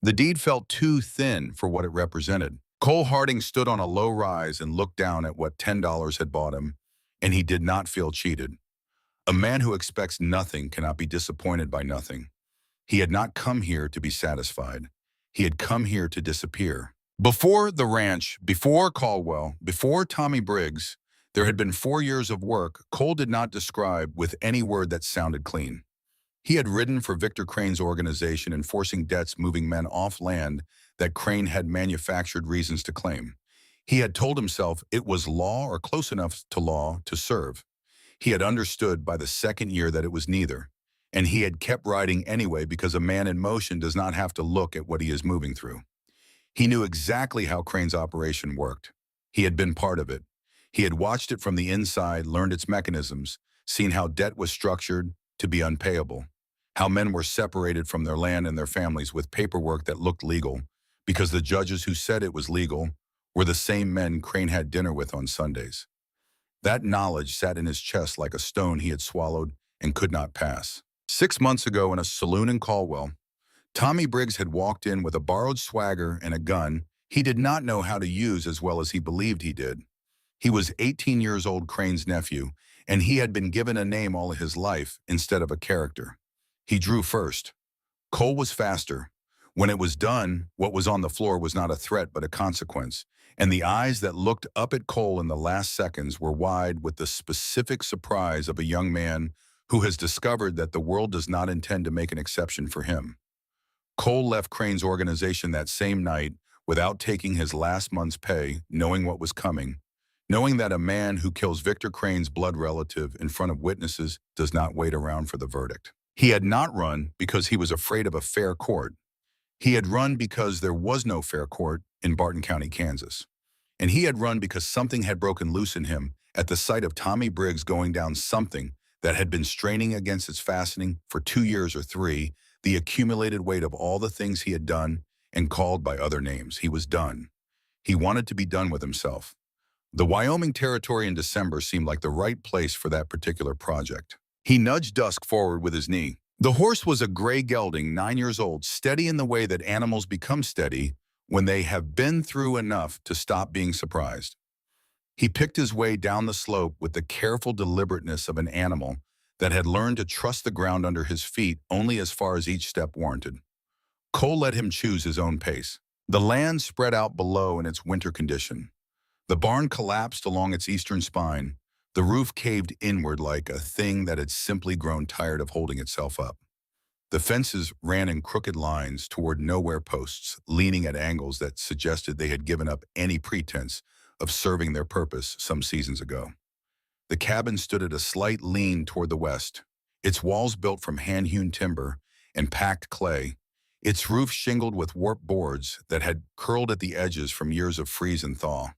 The deed felt too thin for what it represented. Cole Harding stood on a low rise and looked down at what $10 had bought him, and he did not feel cheated. A man who expects nothing cannot be disappointed by nothing. He had not come here to be satisfied. He had come here to disappear. Before the ranch, before Caldwell, before Tommy Briggs, there had been 4 years of work Cole did not describe with any word that sounded clean. He had ridden for Victor Crane's organization, enforcing debts, moving men off land that Crane had manufactured reasons to claim. He had told himself it was law or close enough to law to serve. He had understood by the second year that it was neither, and he had kept riding anyway because a man in motion does not have to look at what he is moving through. He knew exactly how Crane's operation worked. He had been part of it. He had watched it from the inside, learned its mechanisms, seen how debt was structured to be unpayable, how men were separated from their land and their families with paperwork that looked legal, because the judges who said it was legal were the same men Crane had dinner with on Sundays. That knowledge sat in his chest like a stone he had swallowed and could not pass. 6 months ago in a saloon in Caldwell, Tommy Briggs had walked in with a borrowed swagger and a gun he did not know how to use as well as he believed he did. He was 18 years old, Crane's nephew, and he had been given a name all his life instead of a character. He drew first. Cole was faster. When it was done, what was on the floor was not a threat but a consequence, and the eyes that looked up at Cole in the last seconds were wide with the specific surprise of a young man who has discovered that the world does not intend to make an exception for him. Cole left Crane's organization that same night without taking his last month's pay, knowing what was coming, knowing that a man who kills Victor Crane's blood relative in front of witnesses does not wait around for the verdict. He had not run because he was afraid of a fair court. He had run because there was no fair court in Barton County, Kansas. And he had run because something had broken loose in him at the sight of Tommy Briggs going down something that had been straining against its fastening for 2 years or three, the accumulated weight of all the things he had done and called by other names. He was done. He wanted to be done with himself. The Wyoming Territory in December seemed like the right place for that particular project. He nudged Dusk forward with his knee. The horse was a gray gelding, 9 years old, steady in the way that animals become steady when they have been through enough to stop being surprised. He picked his way down the slope with the careful deliberateness of an animal that had learned to trust the ground under his feet only as far as each step warranted. Cole let him choose his own pace. The land spread out below in its winter condition. The barn collapsed along its eastern spine. The roof caved inward like a thing that had simply grown tired of holding itself up. The fences ran in crooked lines toward nowhere posts, leaning at angles that suggested they had given up any pretense of serving their purpose some seasons ago. The cabin stood at a slight lean toward the west, its walls built from hand-hewn timber and packed clay, its roof shingled with warped boards that had curled at the edges from years of freeze and thaw.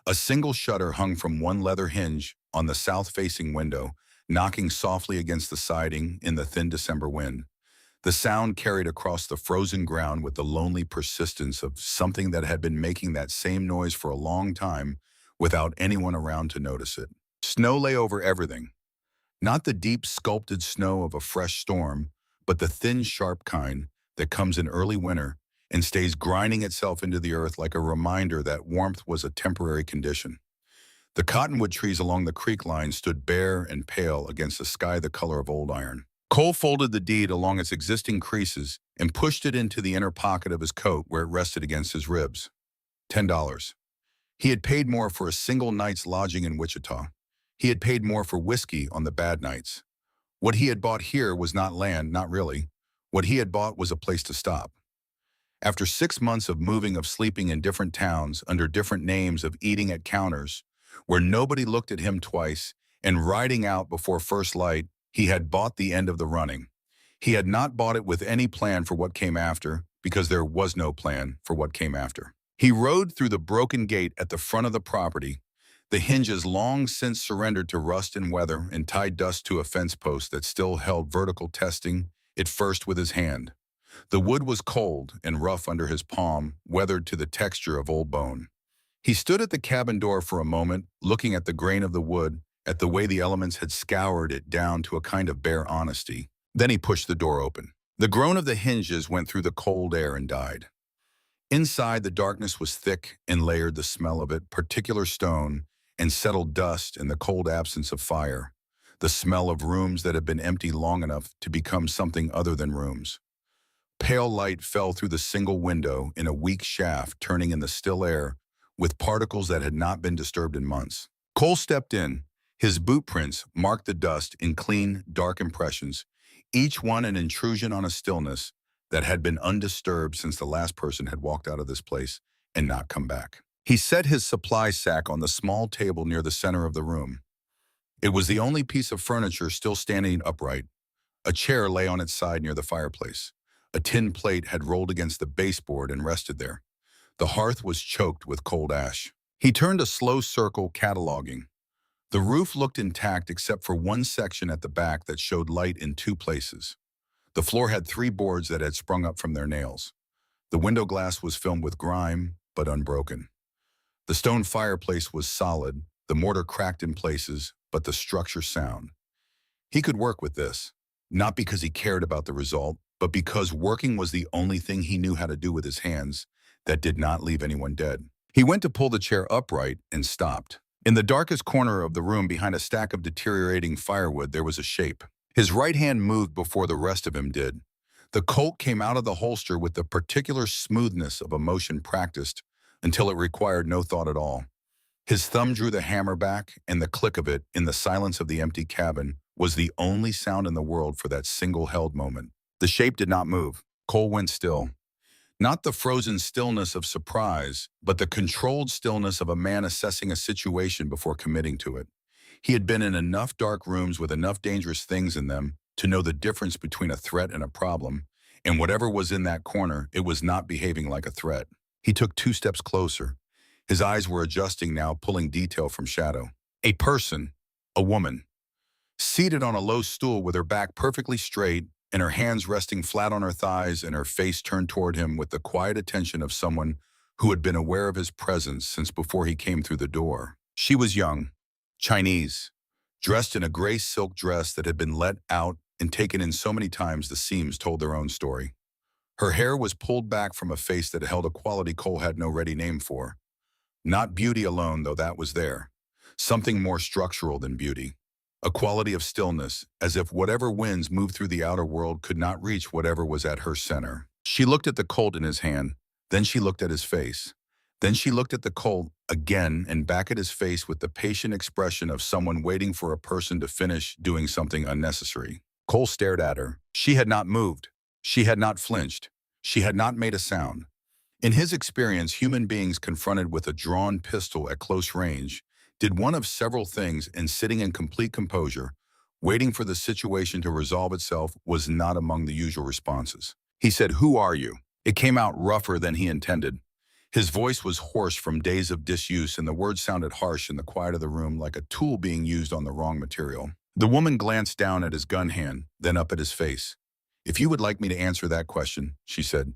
A single shutter hung from one leather hinge on the south-facing window, knocking softly against the siding in the thin December wind. The sound carried across the frozen ground with the lonely persistence of something that had been making that same noise for a long time without anyone around to notice it. Snow lay over everything. Not the deep sculpted snow of a fresh storm, but the thin, sharp kind that comes in early winter and stays grinding itself into the earth like a reminder that warmth was a temporary condition. The cottonwood trees along the creek line stood bare and pale against a sky the color of old iron. Cole folded the deed along its existing creases and pushed it into the inner pocket of his coat where it rested against his ribs. $10. He had paid more for a single night's lodging in Wichita. He had paid more for whiskey on the bad nights. What he had bought here was not land, not really. What he had bought was a place to stop. After 6 months of moving, of sleeping in different towns under different names, of eating at counters where nobody looked at him twice, and riding out before first light, he had bought the end of the running. He had not bought it with any plan for what came after, because there was no plan for what came after. He rode through the broken gate at the front of the property, the hinges long since surrendered to rust and weather, and tied dust to a fence post that still held vertical, testing it first with his hand. The wood was cold and rough under his palm, weathered to the texture of old bone. He stood at the cabin door for a moment, looking at the grain of the wood, at the way the elements had scoured it down to a kind of bare honesty. Then he pushed the door open. The groan of the hinges went through the cold air and died. Inside, the darkness was thick and layered, the smell of it, particular stone, and settled dust and the cold absence of fire, the smell of rooms that had been empty long enough to become something other than rooms. Pale light fell through the single window in a weak shaft, turning in the still air with particles that had not been disturbed in months. Cole stepped in. His boot prints marked the dust in clean, dark impressions, each one an intrusion on a stillness that had been undisturbed since the last person had walked out of this place and not come back. He set his supply sack on the small table near the center of the room. It was the only piece of furniture still standing upright. A chair lay on its side near the fireplace. A tin plate had rolled against the baseboard and rested there. The hearth was choked with cold ash. He turned a slow circle, cataloging. The roof looked intact except for one section at the back that showed light in two places. The floor had three boards that had sprung up from their nails. The window glass was filmed with grime, but unbroken. The stone fireplace was solid, the mortar cracked in places, but the structure sound. He could work with this, not because he cared about the result, but because working was the only thing he knew how to do with his hands that did not leave anyone dead. He went to pull the chair upright and stopped. In the darkest corner of the room behind a stack of deteriorating firewood, there was a shape. His right hand moved before the rest of him did. The Colt came out of the holster with the particular smoothness of a motion practiced until it required no thought at all. His thumb drew the hammer back, and the click of it in the silence of the empty cabin was the only sound in the world for that single-held moment. The shape did not move. Cole went still. Not the frozen stillness of surprise, but the controlled stillness of a man assessing a situation before committing to it. He had been in enough dark rooms with enough dangerous things in them to know the difference between a threat and a problem, and whatever was in that corner, it was not behaving like a threat. He took 2 steps closer. His eyes were adjusting now, pulling detail from shadow. A person, a woman, seated on a low stool with her back perfectly straight and her hands resting flat on her thighs and her face turned toward him with the quiet attention of someone who had been aware of his presence since before he came through the door. She was young, Chinese, dressed in a gray silk dress that had been let out and taken in so many times the seams told their own story. Her hair was pulled back from a face that held a quality Cole had no ready name for. Not beauty alone, though that was there. Something more structural than beauty. A quality of stillness, as if whatever winds moved through the outer world could not reach whatever was at her center. She looked at the Colt in his hand, then she looked at his face. Then she looked at the Colt again and back at his face with the patient expression of someone waiting for a person to finish doing something unnecessary. Cole stared at her. She had not moved. She had not flinched. She had not made a sound. In his experience, human beings confronted with a drawn pistol at close range did one of several things, and sitting in complete composure, waiting for the situation to resolve itself, was not among the usual responses. He said, "Who are you?" It came out rougher than he intended. His voice was hoarse from days of disuse, and the words sounded harsh in the quiet of the room, like a tool being used on the wrong material. The woman glanced down at his gun hand, then up at his face. "If you would like me to answer that question," she said,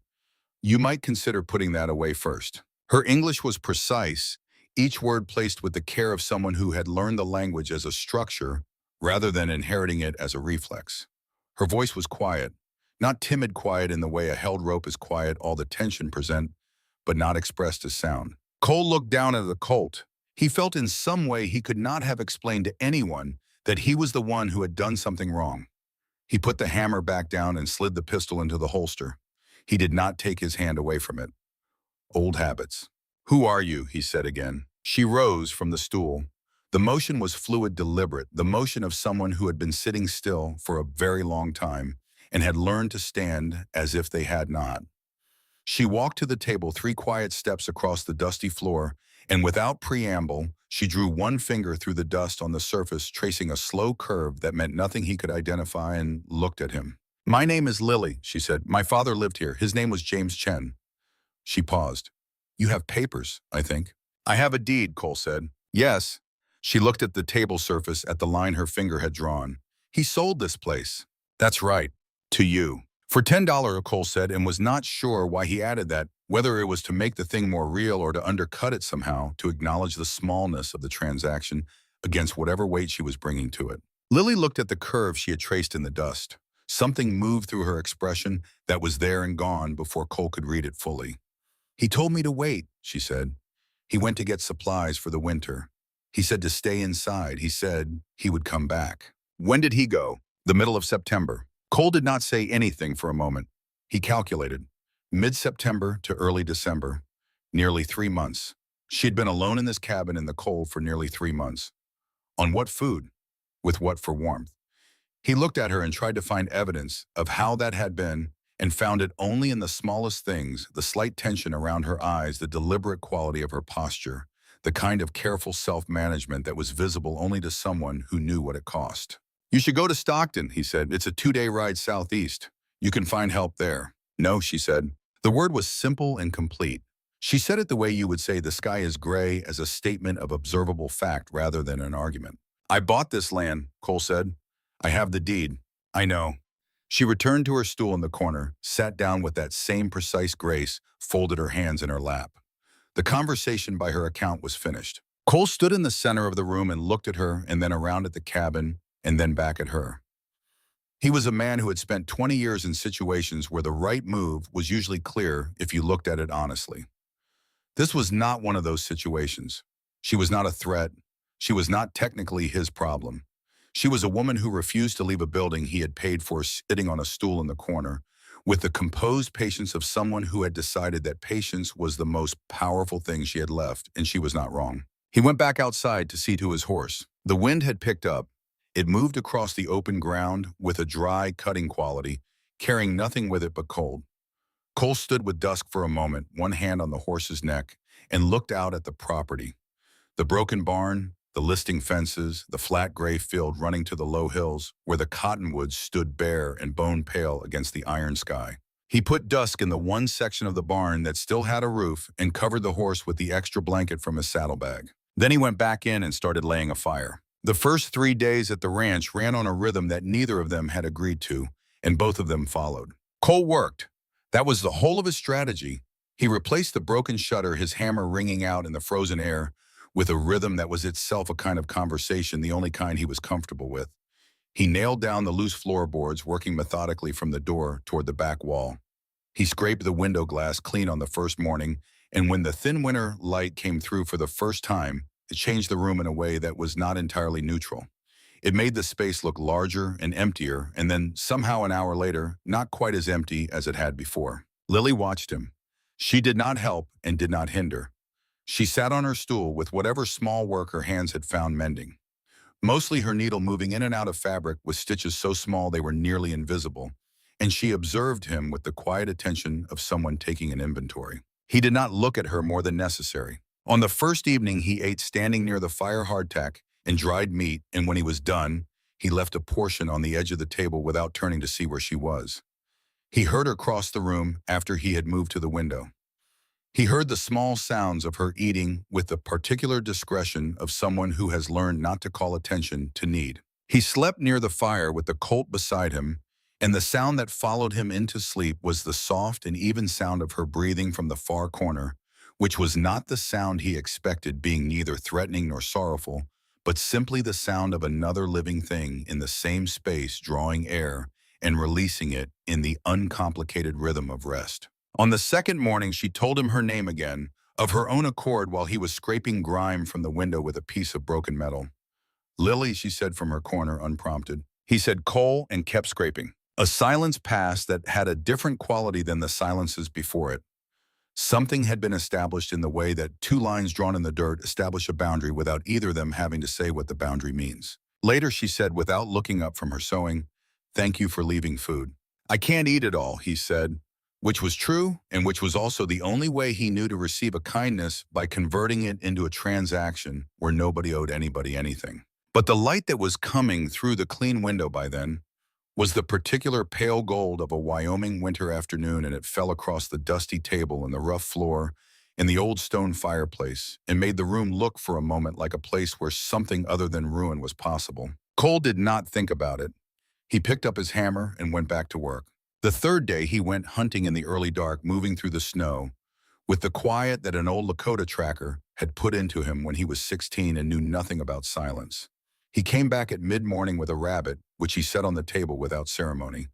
"you might consider putting that away first." Her English was precise, each word placed with the care of someone who had learned the language as a structure rather than inheriting it as a reflex. Her voice was quiet, not timid quiet in the way a held rope is quiet, all the tension present, but not expressed as sound. Cole looked down at the Colt. He felt in some way he could not have explained to anyone that he was the one who had done something wrong. He put the hammer back down and slid the pistol into the holster. He did not take his hand away from it. Old habits. "Who are you?" he said again. She rose from the stool. The motion was fluid, deliberate, the motion of someone who had been sitting still for a very long time and had learned to stand as if they had not. She walked to the table 3 quiet steps across the dusty floor, and without preamble, she drew one finger through the dust on the surface, tracing a slow curve that meant nothing he could identify, and looked at him. "My name is Lily," she said. "My father lived here. His name was James Chen." She paused. "You have papers, I think." "I have a deed," Cole said. "Yes." She looked at the table surface, at the line her finger had drawn. "He sold this place." "That's right. To you." "For $10, Cole said, and was not sure why he added that, whether it was to make the thing more real or to undercut it somehow, to acknowledge the smallness of the transaction against whatever weight she was bringing to it. Lily looked at the curve she had traced in the dust. Something moved through her expression that was there and gone before Cole could read it fully. "He told me to wait," she said. "He went to get supplies for the winter. He said to stay inside. He said he would come back." When did he go? The middle of September. Cole did not say anything for a moment. He calculated. Mid-September to early December. Nearly 3 months. She had been alone in this cabin in the cold for nearly 3 months. On what food? With what for warmth? He looked at her and tried to find evidence of how that had been, and found it only in the smallest things: the slight tension around her eyes, the deliberate quality of her posture, the kind of careful self-management that was visible only to someone who knew what it cost. "You should go to Stockton," he said. "It's a 2-day ride southeast. You can find help there." "No," she said. The word was simple and complete. She said it the way you would say the sky is gray, as a statement of observable fact rather than an argument. "I bought this land," Cole said. "I have the deed." "I know." She returned to her stool in the corner, sat down with that same precise grace, folded her hands in her lap. The conversation by her account was finished. Cole stood in the center of the room and looked at her, and then around at the cabin, and then back at her. He was a man who had spent 20 years in situations where the right move was usually clear if you looked at it honestly. This was not one of those situations. She was not a threat. She was not technically his problem. She was a woman who refused to leave a building he had paid for, sitting on a stool in the corner, with the composed patience of someone who had decided that patience was the most powerful thing she had left, and she was not wrong. He went back outside to see to his horse. The wind had picked up. It moved across the open ground with a dry, cutting quality, carrying nothing with it but cold. Cole stood with dusk for a moment, one hand on the horse's neck, and looked out at the property. The broken barn, the listing fences, the flat gray field running to the low hills, where the cottonwoods stood bare and bone pale against the iron sky. He put dusk in the one section of the barn that still had a roof and covered the horse with the extra blanket from his saddlebag. Then he went back in and started laying a fire. The first 3 days at the ranch ran on a rhythm that neither of them had agreed to, and both of them followed. Cole worked. That was the whole of his strategy. He replaced the broken shutter, his hammer ringing out in the frozen air, with a rhythm that was itself a kind of conversation, the only kind he was comfortable with. He nailed down the loose floorboards, working methodically from the door toward the back wall. He scraped the window glass clean on the first morning, and when the thin winter light came through for the first time, it changed the room in a way that was not entirely neutral. It made the space look larger and emptier, and then, somehow an hour later, not quite as empty as it had before. Lily watched him. She did not help and did not hinder. She sat on her stool with whatever small work her hands had found mending. Mostly her needle moving in and out of fabric with stitches so small they were nearly invisible, and she observed him with the quiet attention of someone taking an inventory. He did not look at her more than necessary. On the first evening, he ate standing near the fire hardtack and dried meat, and when he was done, he left a portion on the edge of the table without turning to see where she was. He heard her cross the room after he had moved to the window. He heard the small sounds of her eating with the particular discretion of someone who has learned not to call attention to need. He slept near the fire with the colt beside him, and the sound that followed him into sleep was the soft and even sound of her breathing from the far corner, which was not the sound he expected, being neither threatening nor sorrowful, but simply the sound of another living thing in the same space drawing air and releasing it in the uncomplicated rhythm of rest. On the second morning, she told him her name again, of her own accord, while he was scraping grime from the window with a piece of broken metal. "Lily," she said from her corner, unprompted. He said Cole and kept scraping. A silence passed that had a different quality than the silences before it. Something had been established in the way that 2 lines drawn in the dirt establish a boundary without either of them having to say what the boundary means. Later, she said, without looking up from her sewing, "Thank you for leaving food." "I can't eat it all," he said, which was true, and which was also the only way he knew to receive a kindness, by converting it into a transaction where nobody owed anybody anything. But the light that was coming through the clean window by then was the particular pale gold of a Wyoming winter afternoon, and it fell across the dusty table and the rough floor and the old stone fireplace, and made the room look for a moment like a place where something other than ruin was possible. Cole did not think about it. He picked up his hammer and went back to work. The third day, he went hunting in the early dark, moving through the snow, with the quiet that an old Lakota tracker had put into him when he was 16 and knew nothing about silence. He came back at mid-morning with a rabbit, which he set on the table without ceremony.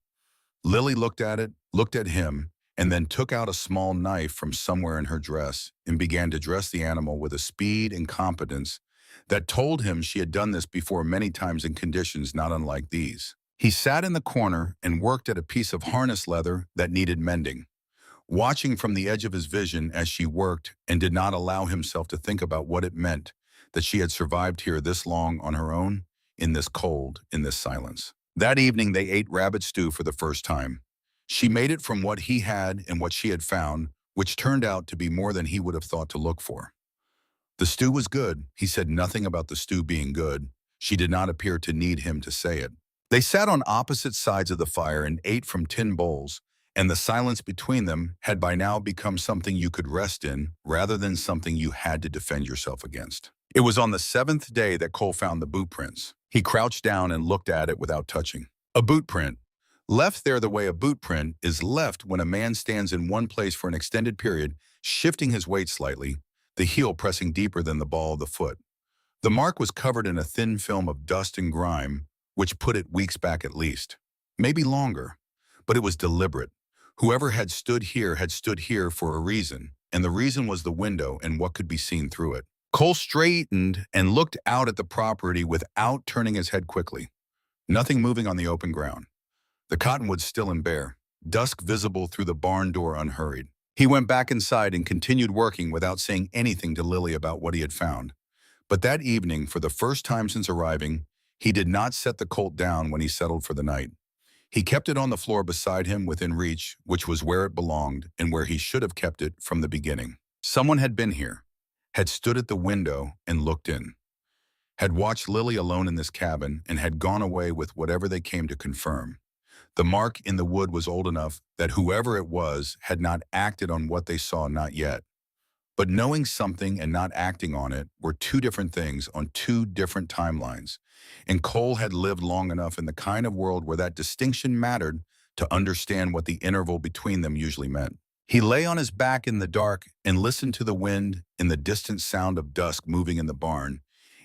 Lily looked at it, looked at him, and then took out a small knife from somewhere in her dress and began to dress the animal with a speed and competence that told him she had done this before many times in conditions not unlike these. He sat in the corner and worked at a piece of harness leather that needed mending, watching from the edge of his vision as she worked, and did not allow himself to think about what it meant that she had survived here this long on her own, in this cold, in this silence. That evening they ate rabbit stew for the first time. She made it from what he had and what she had found, which turned out to be more than he would have thought to look for. The stew was good. He said nothing about the stew being good. She did not appear to need him to say it. They sat on opposite sides of the fire and ate from tin bowls, and the silence between them had by now become something you could rest in rather than something you had to defend yourself against. It was on the seventh day that Cole found the boot prints. He crouched down and looked at it without touching. A boot print. Left there the way a boot print is left when a man stands in one place for an extended period, shifting his weight slightly, the heel pressing deeper than the ball of the foot. The mark was covered in a thin film of dust and grime, which put it weeks back at least. Maybe longer. But it was deliberate. Whoever had stood here for a reason, and the reason was the window and what could be seen through it. Cole straightened and looked out at the property without turning his head quickly. Nothing moving on the open ground. The cottonwoods still and bare, dusk visible through the barn door unhurried. He went back inside and continued working without saying anything to Lily about what he had found. But that evening, for the first time since arriving, he did not set the Colt down when he settled for the night. He kept it on the floor beside him within reach, which was where it belonged and where he should have kept it from the beginning. Someone had been here, had stood at the window and looked in, had watched Lily alone in this cabin and had gone away with whatever they came to confirm. The mark in the wood was old enough that whoever it was had not acted on what they saw not yet. But knowing something and not acting on it were two different things on two different timelines. And Cole had lived long enough in the kind of world where that distinction mattered to understand what the interval between them usually meant. He lay on his back in the dark and listened to the wind and the distant sound of dusk moving in the barn.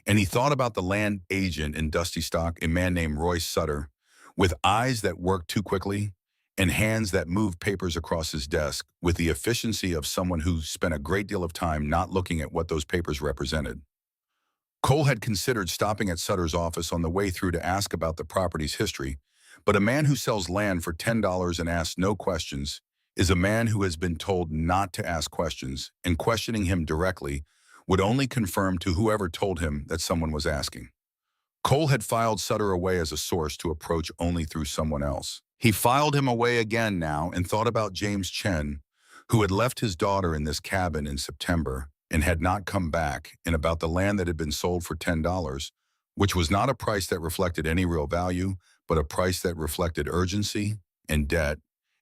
And he thought about the land agent in Dusty Stock, a man named Roy Sutter, with eyes that worked too quickly and hands that moved papers across his desk with the efficiency of someone who spent a great deal of time not looking at what those papers represented. Cole had considered stopping at Sutter's office on the way through to ask about the property's history, but a man who sells land for $10 and asks no questions is a man who has been told not to ask questions, and questioning him directly would only confirm to whoever told him that someone was asking. Cole had filed Sutter away as a source to approach only through someone else. He filed him away again now and thought about James Chen, who had left his daughter in this cabin in September and had not come back, and about the land that had been sold for $10, which was not a price that reflected any real value, but a price that reflected urgency and debt,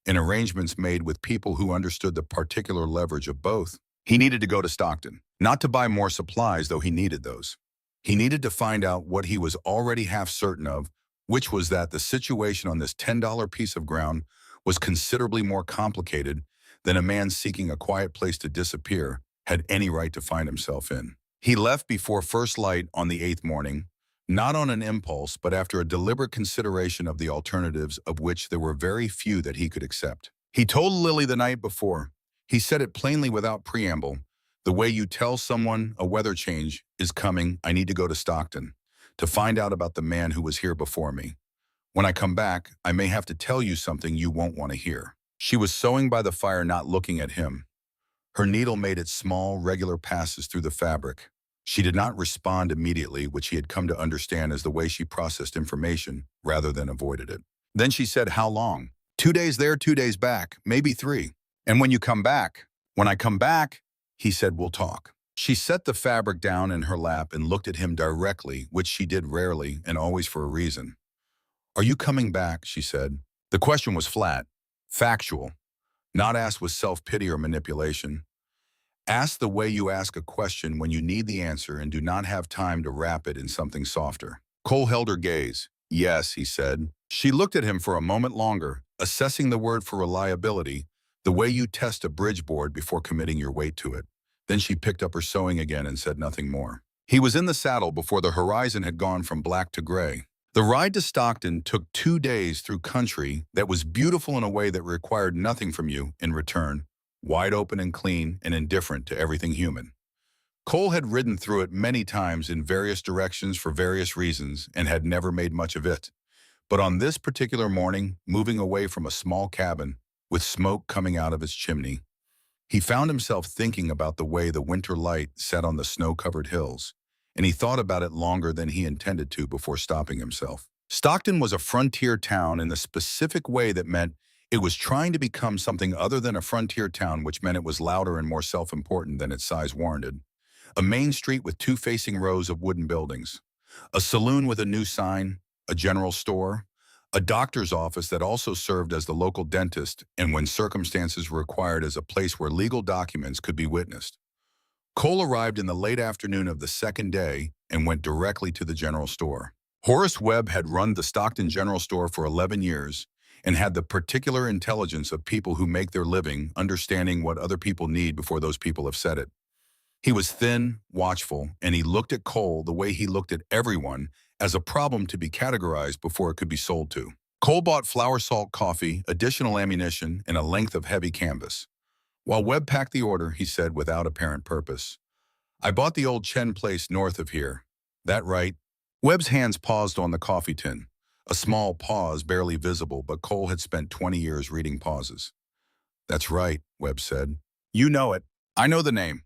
and arrangements made with people who understood the particular leverage of both. He needed to go to Stockton, not to buy more supplies, though he needed those. He needed to find out what he was already half certain of, which was that the situation on this $10 piece of ground was considerably more complicated than a man seeking a quiet place to disappear had any right to find himself in. He left before first light on the 8th morning, not on an impulse, but after a deliberate consideration of the alternatives, of which there were very few that he could accept. He told Lily the night before. He said it plainly without preamble. The way you tell someone a weather change is coming, I need to go to Stockton to find out about the man who was here before me. When I come back, I may have to tell you something you won't want to hear. She was sewing by the fire, not looking at him. Her needle made its small, regular passes through the fabric. She did not respond immediately, which he had come to understand as the way she processed information rather than avoided it. Then she said, "How long?" 2 days there, 2 days back, maybe 3. "And when you come back?" "When I come back," he said, "we'll talk." She set the fabric down in her lap and looked at him directly, which she did rarely and always for a reason. "Are you coming back?" she said. The question was flat, factual, not asked with self-pity or manipulation. Ask the way you ask a question when you need the answer and do not have time to wrap it in something softer. Cole held her gaze. "Yes," he said. She looked at him for a moment longer, assessing the word for reliability, the way you test a bridge board before committing your weight to it. Then she picked up her sewing again and said nothing more. He was in the saddle before the horizon had gone from black to gray. The ride to Stockton took 2 days through country that was beautiful in a way that required nothing from you in return, wide open and clean and indifferent to everything human. Cole had ridden through it many times in various directions for various reasons and had never made much of it. But on this particular morning, moving away from a small cabin with smoke coming out of its chimney, he found himself thinking about the way the winter light set on the snow-covered hills, and he thought about it longer than he intended to before stopping himself. Stockton was a frontier town in the specific way that meant it was trying to become something other than a frontier town, which meant it was louder and more self-important than its size warranted. A main street with two facing rows of wooden buildings, a saloon with a new sign, a general store, a doctor's office that also served as the local dentist and, when circumstances required, as a place where legal documents could be witnessed. Cole arrived in the late afternoon of the second day and went directly to the general store. Horace Webb had run the Stockton General Store for 11 years and had the particular intelligence of people who make their living understanding what other people need before those people have said it. He was thin, watchful, and he looked at Cole the way he looked at everyone, as a problem to be categorized before it could be sold to. Cole bought flour salt coffee, additional ammunition, and a length of heavy canvas. While Webb packed the order, he said without apparent purpose, "I bought the old Chen place north of here. That right?" Webb's hands paused on the coffee tin. A small pause, barely visible, but Cole had spent 20 years reading pauses. "That's right," Webb said. "You know it. I know the name."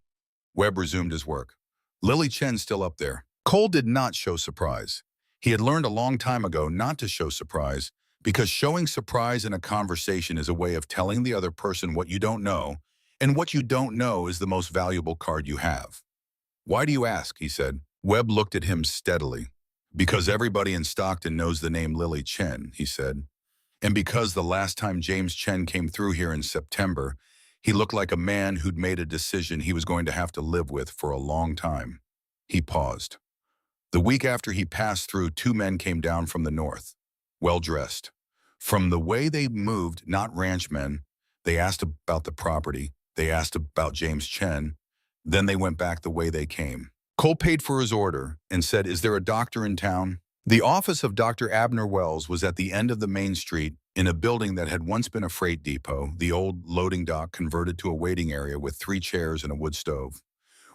Webb resumed his work. "Lily Chen's still up there." Cole did not show surprise. He had learned a long time ago not to show surprise, because showing surprise in a conversation is a way of telling the other person what you don't know, and what you don't know is the most valuable card you have. "Why do you ask?" he said. Webb looked at him steadily. "Because everybody in Stockton knows the name Lily Chen," he said. "And because the last time James Chen came through here in September, he looked like a man who'd made a decision he was going to have to live with for a long time." He paused. "The week after he passed through, two men came down from the north, well-dressed. From the way they moved, not ranchmen, they asked about the property, they asked about James Chen, then they went back the way they came." Cole paid for his order and said, "Is there a doctor in town?" The office of Dr. Abner Wells was at the end of the main street in a building that had once been a freight depot, the old loading dock converted to a waiting area with 3 chairs and a wood stove.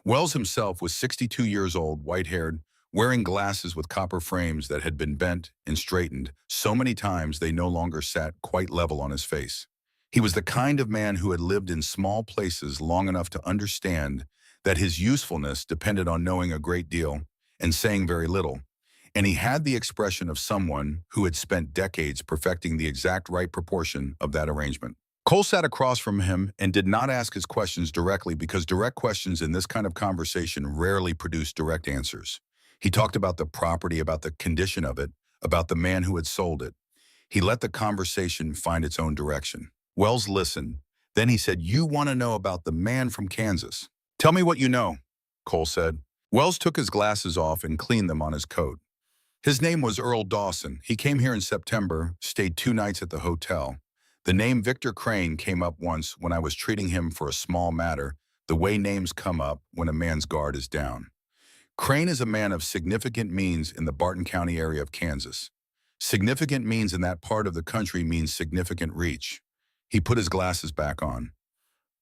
Wells himself was 62 years old, white-haired, wearing glasses with copper frames that had been bent and straightened so many times they no longer sat quite level on his face. He was the kind of man who had lived in small places long enough to understand that his usefulness depended on knowing a great deal and saying very little, and he had the expression of someone who had spent decades perfecting the exact right proportion of that arrangement. Cole sat across from him and did not ask his questions directly, because direct questions in this kind of conversation rarely produce direct answers. He talked about the property, about the condition of it, about the man who had sold it. He let the conversation find its own direction. Wells listened. Then he said, "You want to know about the man from Kansas?" "Tell me what you know," Cole said. Wells took his glasses off and cleaned them on his coat. "His name was Earl Dawson. He came here in September, stayed 2 nights at the hotel. The name Victor Crane came up once when I was treating him for a small matter, the way names come up when a man's guard is down. Crane is a man of significant means in the Barton County area of Kansas. Significant means in that part of the country means significant reach." He put his glasses back on.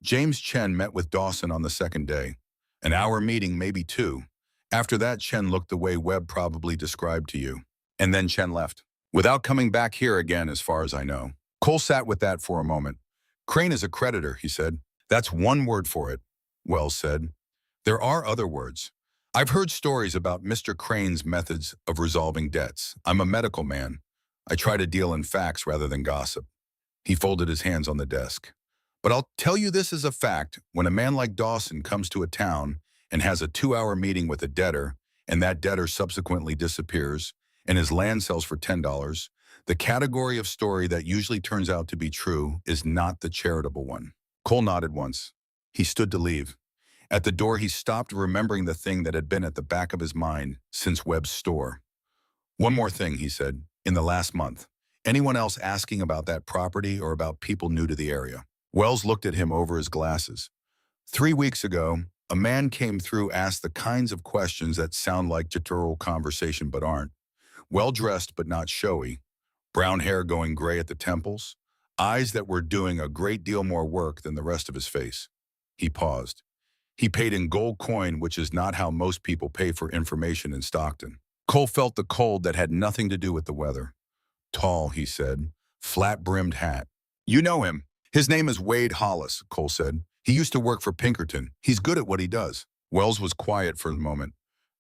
"James Chen met with Dawson on the second day. An hour meeting, maybe 2. After that, Chen looked the way Webb probably described to you. And then Chen left, without coming back here again as far as I know." Cole sat with that for a moment. "Crane is a creditor," he said. "That's one word for it," Wells said. "There are other words. I've heard stories about Mr. Crane's methods of resolving debts. I'm a medical man. I try to deal in facts rather than gossip." He folded his hands on the desk. "But I'll tell you this as a fact. When a man like Dawson comes to a town and has a 2-hour meeting with a debtor, and that debtor subsequently disappears, and his land sells for $10, the category of story that usually turns out to be true is not the charitable one." Cole nodded once. He stood to leave. At the door, he stopped, remembering the thing that had been at the back of his mind since Webb's store. "One more thing," he said. "In the last month, anyone else asking about that property or about people new to the area?" Wells looked at him over his glasses. 3 weeks ago, a man came through, asked the kinds of questions that sound like jitteral conversation but aren't. well-dressed but not showy, brown hair going gray at the temples, eyes that were doing a great deal more work than the rest of his face. He paused. He paid in gold coin, which is not how most people pay for information in Stockton. Cole felt the cold that had nothing to do with the weather. Tall, he said, flat-brimmed hat. You know him. His name is Wade Hollis, Cole said. He used to work for Pinkerton. He's good at what he does. Wells was quiet for a moment.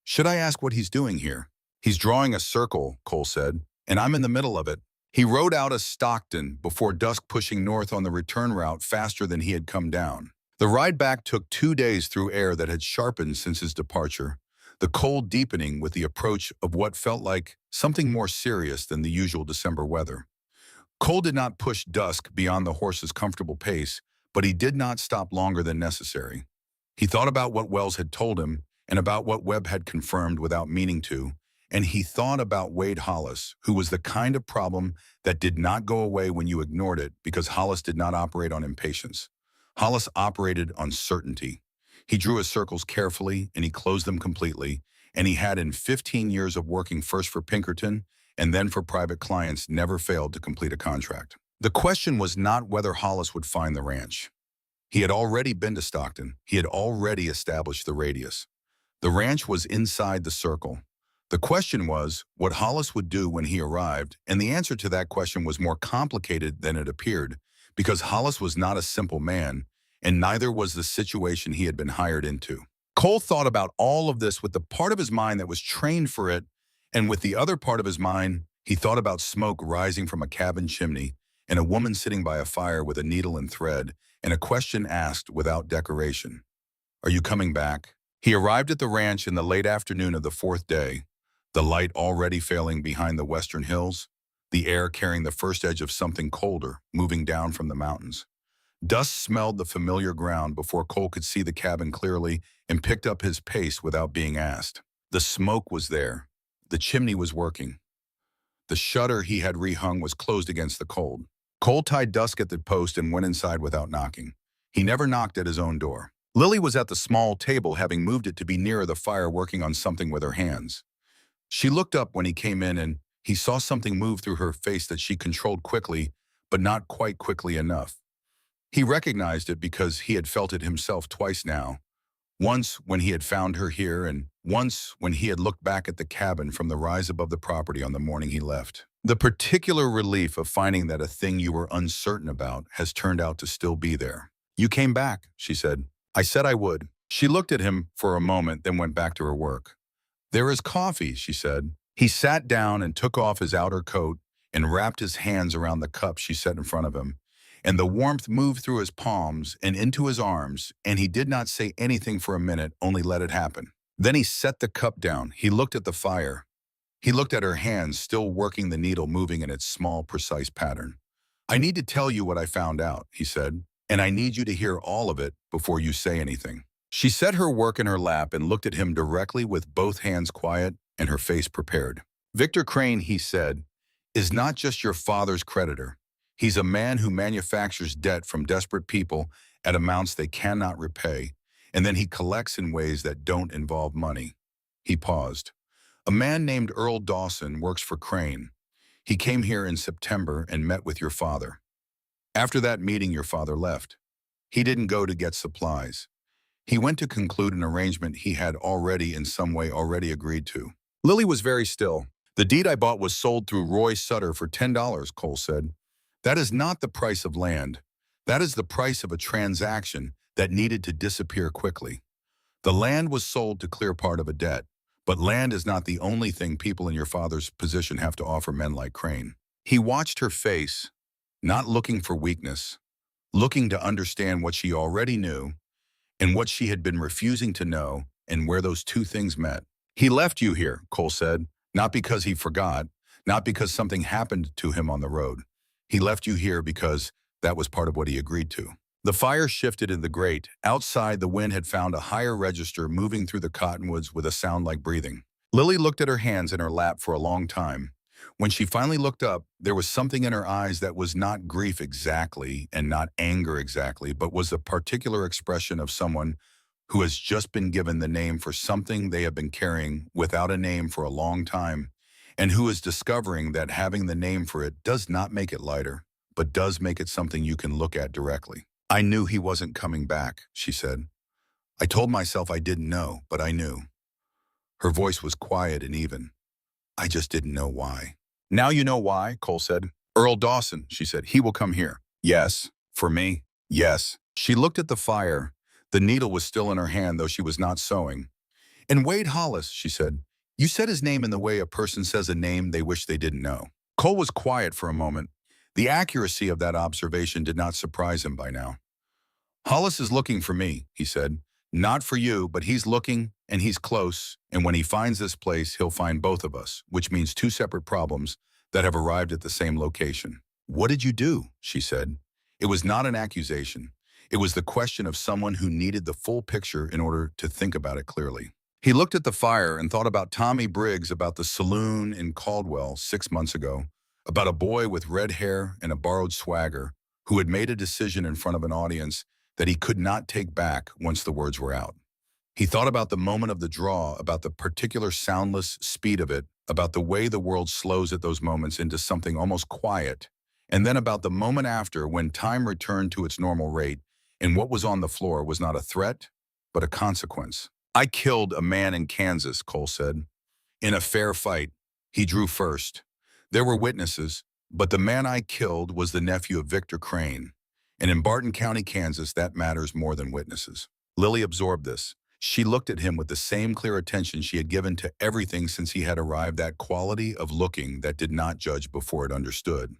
Should I ask what he's doing here? He's drawing a circle, Cole said, and I'm in the middle of it. He rode out of Stockton before dusk, pushing north on the return route faster than he had come down. The ride back took 2 days through air that had sharpened since his departure, the cold deepening with the approach of what felt like something more serious than the usual December weather. Cole did not push dusk beyond the horse's comfortable pace, but he did not stop longer than necessary. He thought about what Wells had told him and about what Webb had confirmed without meaning to, and he thought about Wade Hollis, who was the kind of problem that did not go away when you ignored it because Hollis did not operate on impatience. Hollis operated on certainty. He drew his circles carefully and he closed them completely, and he had in 15 years of working first for Pinkerton and then for private clients never failed to complete a contract. The question was not whether Hollis would find the ranch. He had already been to Stockton. He had already established the radius. The ranch was inside the circle. The question was what Hollis would do when he arrived, and the answer to that question was more complicated than it appeared, because Hollis was not a simple man, and neither was the situation he had been hired into. Cole thought about all of this with the part of his mind that was trained for it, and with the other part of his mind, he thought about smoke rising from a cabin chimney, and a woman sitting by a fire with a needle and thread, and a question asked without decoration. Are you coming back? He arrived at the ranch in the late afternoon of the 4th day, the light already failing behind the western hills, the air carrying the first edge of something colder moving down from the mountains. Dust smelled the familiar ground before Cole could see the cabin clearly and picked up his pace without being asked. The smoke was there. The chimney was working. The shutter he had rehung was closed against the cold. Cole tied Dusk at the post and went inside without knocking. He never knocked at his own door. Lily was at the small table, having moved it to be nearer the fire, working on something with her hands. She looked up when he came in, and he saw something move through her face that she controlled quickly, but not quite quickly enough. He recognized it because he had felt it himself twice now. Once when he had found her here, and once when he had looked back at the cabin from the rise above the property on the morning he left. The particular relief of finding that a thing you were uncertain about has turned out to still be there. You came back, she said. I said I would. She looked at him for a moment, then went back to her work. There is coffee, she said. He sat down and took off his outer coat and wrapped his hands around the cup she set in front of him. And the warmth moved through his palms and into his arms, and he did not say anything for a minute, only let it happen. Then he set the cup down. He looked at the fire. He looked at her hands, still working the needle, moving in its small, precise pattern. I need to tell you what I found out, he said, and I need you to hear all of it before you say anything. She set her work in her lap and looked at him directly with both hands quiet and her face prepared. Victor Crane, he said, is not just your father's creditor. He's a man who manufactures debt from desperate people at amounts they cannot repay, and then he collects in ways that don't involve money. He paused. A man named Earl Dawson works for Crane. He came here in September and met with your father. After that meeting, your father left. He didn't go to get supplies. He went to conclude an arrangement he had already in some way already agreed to. Lily was very still. The deed I bought was sold through Roy Sutter for $10, Cole said. That is not the price of land. That is the price of a transaction that needed to disappear quickly. The land was sold to clear part of a debt, but land is not the only thing people in your father's position have to offer men like Crane. He watched her face, not looking for weakness, looking to understand what she already knew and what she had been refusing to know, and where those two things met. He left you here, Cole said, not because he forgot, not because something happened to him on the road. He left you here because that was part of what he agreed to. The fire shifted in the grate. Outside, the wind had found a higher register, moving through the cottonwoods with a sound like breathing. Lily looked at her hands in her lap for a long time. When she finally looked up, there was something in her eyes that was not grief exactly and not anger exactly, but was a particular expression of someone who has just been given the name for something they have been carrying without a name for a long time, and who is discovering that having the name for it does not make it lighter, but does make it something you can look at directly. I knew he wasn't coming back, she said. I told myself I didn't know, but I knew. Her voice was quiet and even. I just didn't know why. Now you know why, Cole said. Earl Dawson, she said. He will come here. Yes. For me? Yes. She looked at the fire. The needle was still in her hand, though she was not sewing. And Wade Hollis, she said. You said his name in the way a person says a name they wish they didn't know. Cole was quiet for a moment. The accuracy of that observation did not surprise him by now. Hollis is looking for me, he said. Not for you, but he's looking, and he's close, and when he finds this place, he'll find both of us, which means two separate problems that have arrived at the same location. What did you do? She said. It was not an accusation. It was the question of someone who needed the full picture in order to think about it clearly. He looked at the fire and thought about Tommy Briggs, about the saloon in Caldwell 6 months ago, about a boy with red hair and a borrowed swagger who had made a decision in front of an audience that he could not take back once the words were out. He thought about the moment of the draw, about the particular soundless speed of it, about the way the world slows at those moments into something almost quiet, and then about the moment after when time returned to its normal rate and what was on the floor was not a threat, but a consequence. I killed a man in Kansas, Cole said. In a fair fight, he drew first. There were witnesses, but the man I killed was the nephew of Victor Crane. And in Barton County, Kansas, that matters more than witnesses. Lily absorbed this. She looked at him with the same clear attention she had given to everything since he had arrived, that quality of looking that did not judge before it understood.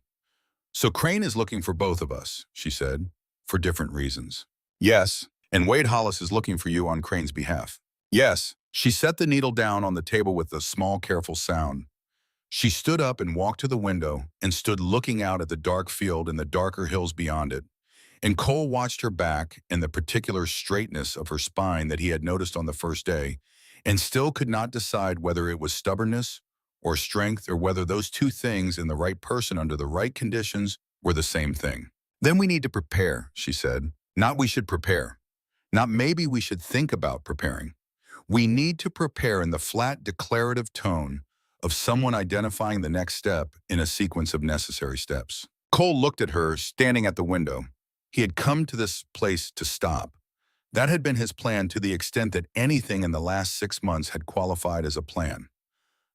So Crane is looking for both of us, she said, for different reasons. Yes, and Wade Hollis is looking for you on Crane's behalf. Yes, she set the needle down on the table with a small, careful sound. She stood up and walked to the window and stood looking out at the dark field and the darker hills beyond it. And Cole watched her back and the particular straightness of her spine that he had noticed on the first day, and still could not decide whether it was stubbornness or strength, or whether those two things in the right person under the right conditions were the same thing. Then we need to prepare, she said. Not we should prepare. Not maybe we should think about preparing. We need to prepare in the flat declarative tone of someone identifying the next step in a sequence of necessary steps. Cole looked at her, standing at the window. He had come to this place to stop. That had been his plan, to the extent that anything in the last 6 months had qualified as a plan.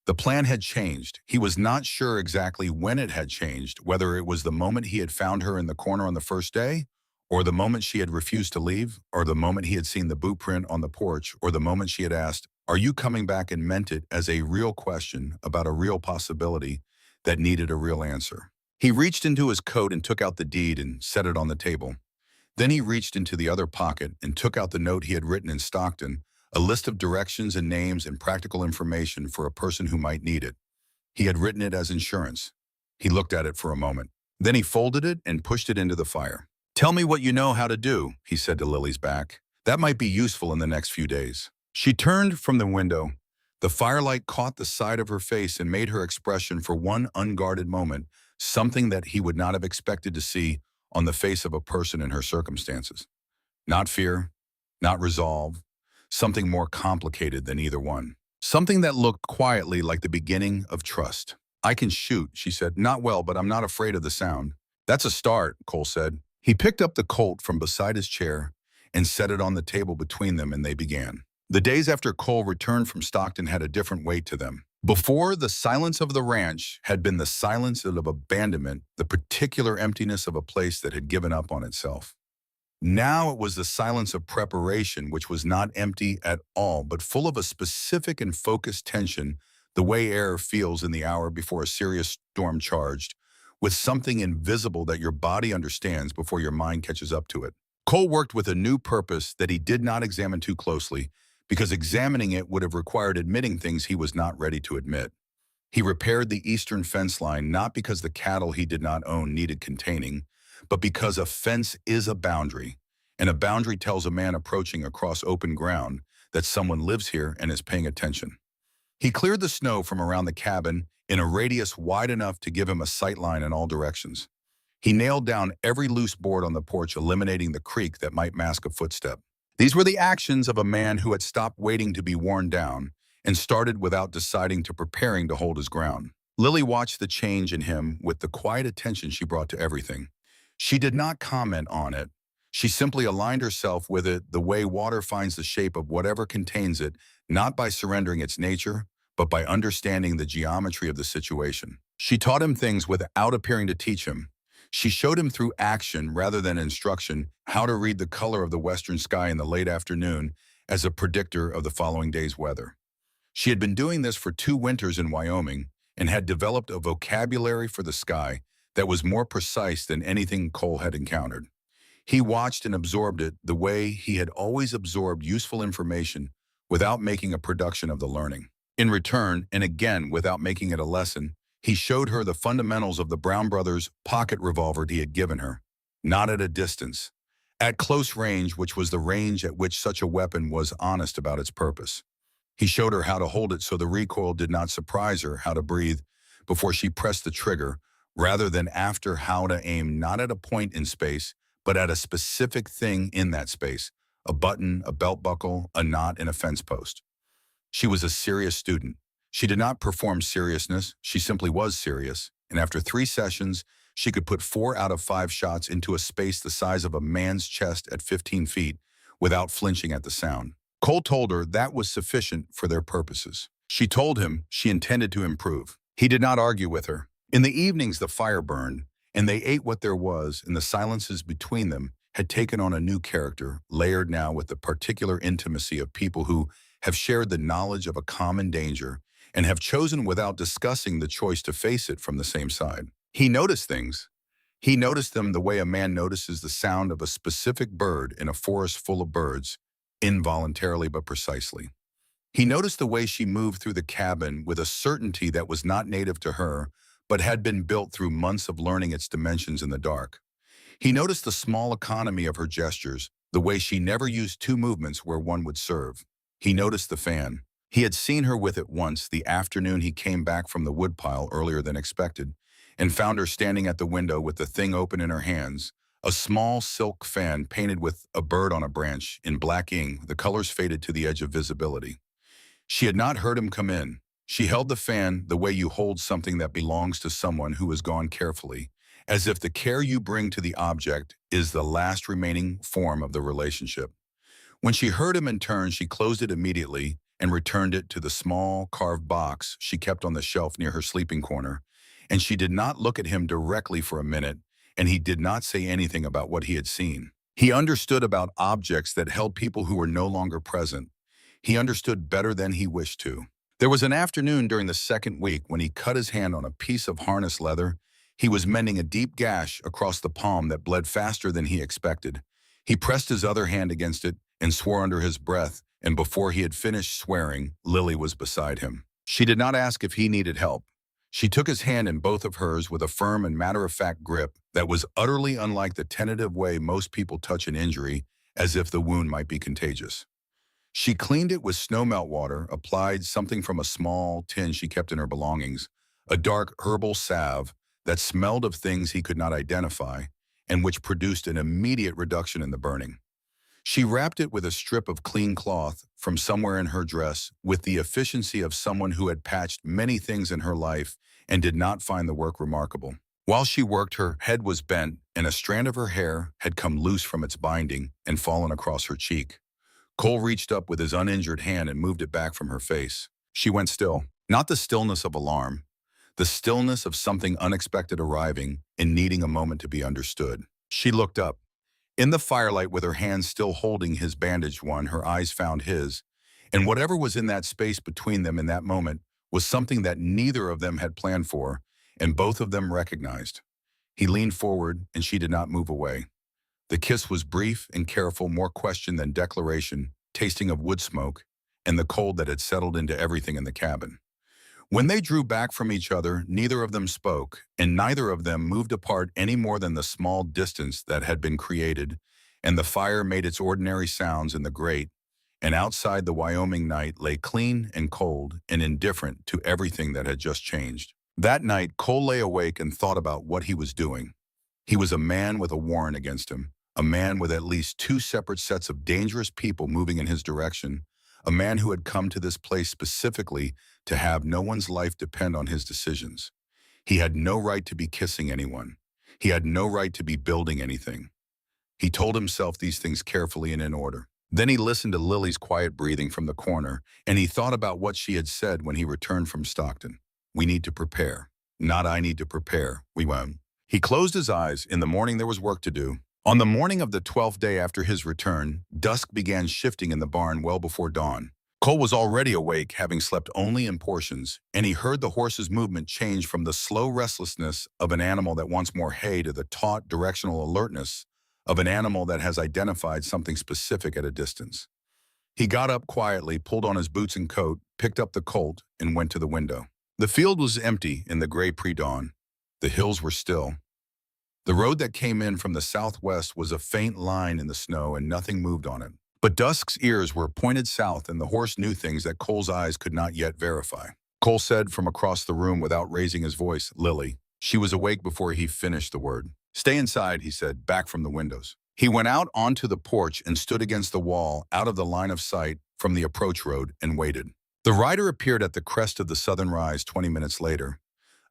The plan had changed. He was not sure exactly when it had changed, whether it was the moment he had found her in the corner on the first day, or the moment she had refused to leave, or the moment he had seen the boot print on the porch, or the moment she had asked, "Are you coming back?" and meant it as a real question about a real possibility that needed a real answer. He reached into his coat and took out the deed and set it on the table. Then he reached into the other pocket and took out the note he had written in Stockton, a list of directions and names and practical information for a person who might need it. He had written it as insurance. He looked at it for a moment. Then he folded it and pushed it into the fire. Tell me what you know how to do, he said to Lily's back. That might be useful in the next few days. She turned from the window. The firelight caught the side of her face and made her expression for one unguarded moment something that he would not have expected to see on the face of a person in her circumstances. Not fear, not resolve, something more complicated than either one. Something that looked quietly like the beginning of trust. I can shoot, she said. Not well, but I'm not afraid of the sound. That's a start, Cole said. He picked up the Colt from beside his chair and set it on the table between them, and they began. The days after Cole returned from Stockton had a different weight to them. Before, the silence of the ranch had been the silence of abandonment, the particular emptiness of a place that had given up on itself. Now it was the silence of preparation, which was not empty at all, but full of a specific and focused tension, the way air feels in the hour before a serious storm charged, with something invisible that your body understands before your mind catches up to it. Cole worked with a new purpose that he did not examine too closely, because examining it would have required admitting things he was not ready to admit. He repaired the eastern fence line not because the cattle he did not own needed containing, but because a fence is a boundary, and a boundary tells a man approaching across open ground that someone lives here and is paying attention. He cleared the snow from around the cabin in a radius wide enough to give him a sight line in all directions. He nailed down every loose board on the porch, eliminating the creak that might mask a footstep. These were the actions of a man who had stopped waiting to be worn down and started without deciding to preparing to hold his ground. Lily watched the change in him with the quiet attention she brought to everything. She did not comment on it. She simply aligned herself with it the way water finds the shape of whatever contains it, not by surrendering its nature, but by understanding the geometry of the situation. She taught him things without appearing to teach him. She showed him through action rather than instruction how to read the color of the western sky in the late afternoon as a predictor of the following day's weather. She had been doing this for 2 winters in Wyoming and had developed a vocabulary for the sky that was more precise than anything Cole had encountered. He watched and absorbed it the way he had always absorbed useful information without making a production of the learning. In return, and again without making it a lesson, he showed her the fundamentals of the Brown brothers' pocket revolver he had given her, not at a distance, at close range, which was the range at which such a weapon was honest about its purpose. He showed her how to hold it so the recoil did not surprise her, how to breathe before she pressed the trigger, rather than after, how to aim not at a point in space, but at a specific thing in that space, a button, a belt buckle, a knot in a fence post. She was a serious student. She did not perform seriousness, she simply was serious, and after 3 sessions, she could put 4 out of 5 shots into a space the size of a man's chest at 15 feet without flinching at the sound. Cole told her that was sufficient for their purposes. She told him she intended to improve. He did not argue with her. In the evenings, the fire burned, and they ate what there was, and the silences between them had taken on a new character, layered now with the particular intimacy of people who have shared the knowledge of a common danger and have chosen without discussing the choice to face it from the same side. He noticed things. He noticed them the way a man notices the sound of a specific bird in a forest full of birds, involuntarily but precisely. He noticed the way she moved through the cabin with a certainty that was not native to her, but had been built through months of learning its dimensions in the dark. He noticed the small economy of her gestures, the way she never used 2 movements where one would serve. He noticed the fan. He had seen her with it once the afternoon he came back from the woodpile earlier than expected, and found her standing at the window with the thing open in her hands, a small silk fan painted with a bird on a branch in black ink, the colors faded to the edge of visibility. She had not heard him come in. She held the fan the way you hold something that belongs to someone who has gone carefully, as if the care you bring to the object is the last remaining form of the relationship. When she heard him in turn, she closed it immediately and returned it to the small carved box she kept on the shelf near her sleeping corner, and she did not look at him directly for a minute, and he did not say anything about what he had seen. He understood about objects that held people who were no longer present. He understood better than he wished to. There was an afternoon during the 2nd week when he cut his hand on a piece of harness leather. He was mending a deep gash across the palm that bled faster than he expected. He pressed his other hand against it and swore under his breath, and before he had finished swearing, Lily was beside him. She did not ask if he needed help. She took his hand in both of hers with a firm and matter-of-fact grip that was utterly unlike the tentative way most people touch an injury, as if the wound might be contagious. She cleaned it with snow melt water, applied something from a small tin she kept in her belongings, a dark herbal salve that smelled of things he could not identify, and which produced an immediate reduction in the burning. She wrapped it with a strip of clean cloth from somewhere in her dress with the efficiency of someone who had patched many things in her life and did not find the work remarkable. While she worked, her head was bent and a strand of her hair had come loose from its binding and fallen across her cheek. Cole reached up with his uninjured hand and moved it back from her face. She went still, not the stillness of alarm, the stillness of something unexpected arriving and needing a moment to be understood. She looked up. In the firelight, with her hands still holding his bandaged one, her eyes found his, and whatever was in that space between them in that moment was something that neither of them had planned for, and both of them recognized. He leaned forward, and she did not move away. The kiss was brief and careful, more question than declaration, tasting of wood smoke, and the cold that had settled into everything in the cabin. When they drew back from each other, neither of them spoke, and neither of them moved apart any more than the small distance that had been created, and the fire made its ordinary sounds in the grate, and outside the Wyoming night lay clean and cold and indifferent to everything that had just changed. That night, Cole lay awake and thought about what he was doing. He was a man with a warrant against him, a man with at least 2 separate sets of dangerous people moving in his direction, A man who had come to this place specifically to have no one's life depend on his decisions. He had no right to be kissing anyone. He had no right to be building anything. He told himself these things carefully and in order. Then he listened to Lily's quiet breathing from the corner, and he thought about what she had said when he returned from Stockton. We need to prepare. Not I need to prepare. We won't. He closed his eyes. In the morning there was work to do. On the morning of the 12th day after his return, dusk began shifting in the barn well before dawn. Cole was already awake, having slept only in portions, and he heard the horse's movement change from the slow restlessness of an animal that wants more hay to the taut, directional alertness of an animal that has identified something specific at a distance. He got up quietly, pulled on his boots and coat, picked up the colt, and went to the window. The field was empty in the gray pre-dawn. The hills were still. The road that came in from the southwest was a faint line in the snow, and nothing moved on it. But Dusk's ears were pointed south, and the horse knew things that Cole's eyes could not yet verify. Cole said from across the room without raising his voice, "Lily." She was awake before he finished the word. "Stay inside," he said, back from the windows. He went out onto the porch and stood against the wall, out of the line of sight from the approach road, and waited. The rider appeared at the crest of the southern rise 20 minutes later.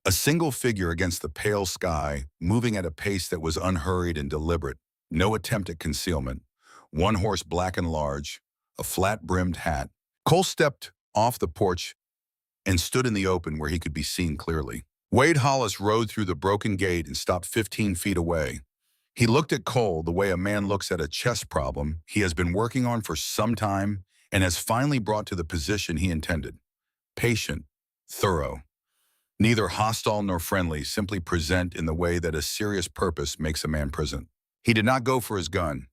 A single figure against the pale sky, moving at a pace that was unhurried and deliberate. No attempt at concealment. One horse black and large, a flat-brimmed hat. Cole stepped off the porch and stood in the open where he could be seen clearly. Wade Hollis rode through the broken gate and stopped 15 feet away. He looked at Cole the way a man looks at a chess problem he has been working on for some time and has finally brought to the position he intended. Patient, thorough. Neither hostile nor friendly, simply present in the way that a serious purpose makes a man present. He did not go for his gun.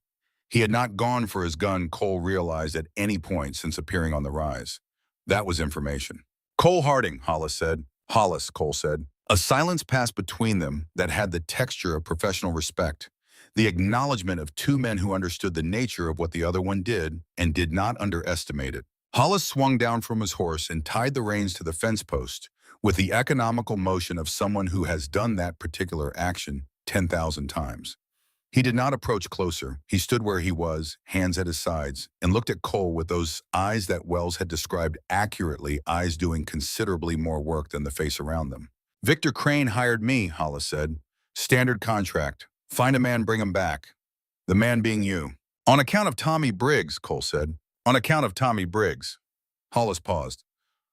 He had not gone for his gun, Cole realized at any point since appearing on the rise. That was information. "Cole Harding," Hollis said. "Hollis," Cole said. A silence passed between them that had the texture of professional respect, the acknowledgement of two men who understood the nature of what the other one did and did not underestimate it. Hollis swung down from his horse and tied the reins to the fence post with the economical motion of someone who has done that particular action 10,000 times. He did not approach closer. He stood where he was, hands at his sides, and looked at Cole with those eyes that Wells had described accurately, eyes doing considerably more work than the face around them. "Victor Crane hired me," Hollis said. "Standard contract. Find a man, bring him back. The man being you." "On account of Tommy Briggs," Cole said. "On account of Tommy Briggs." Hollis paused.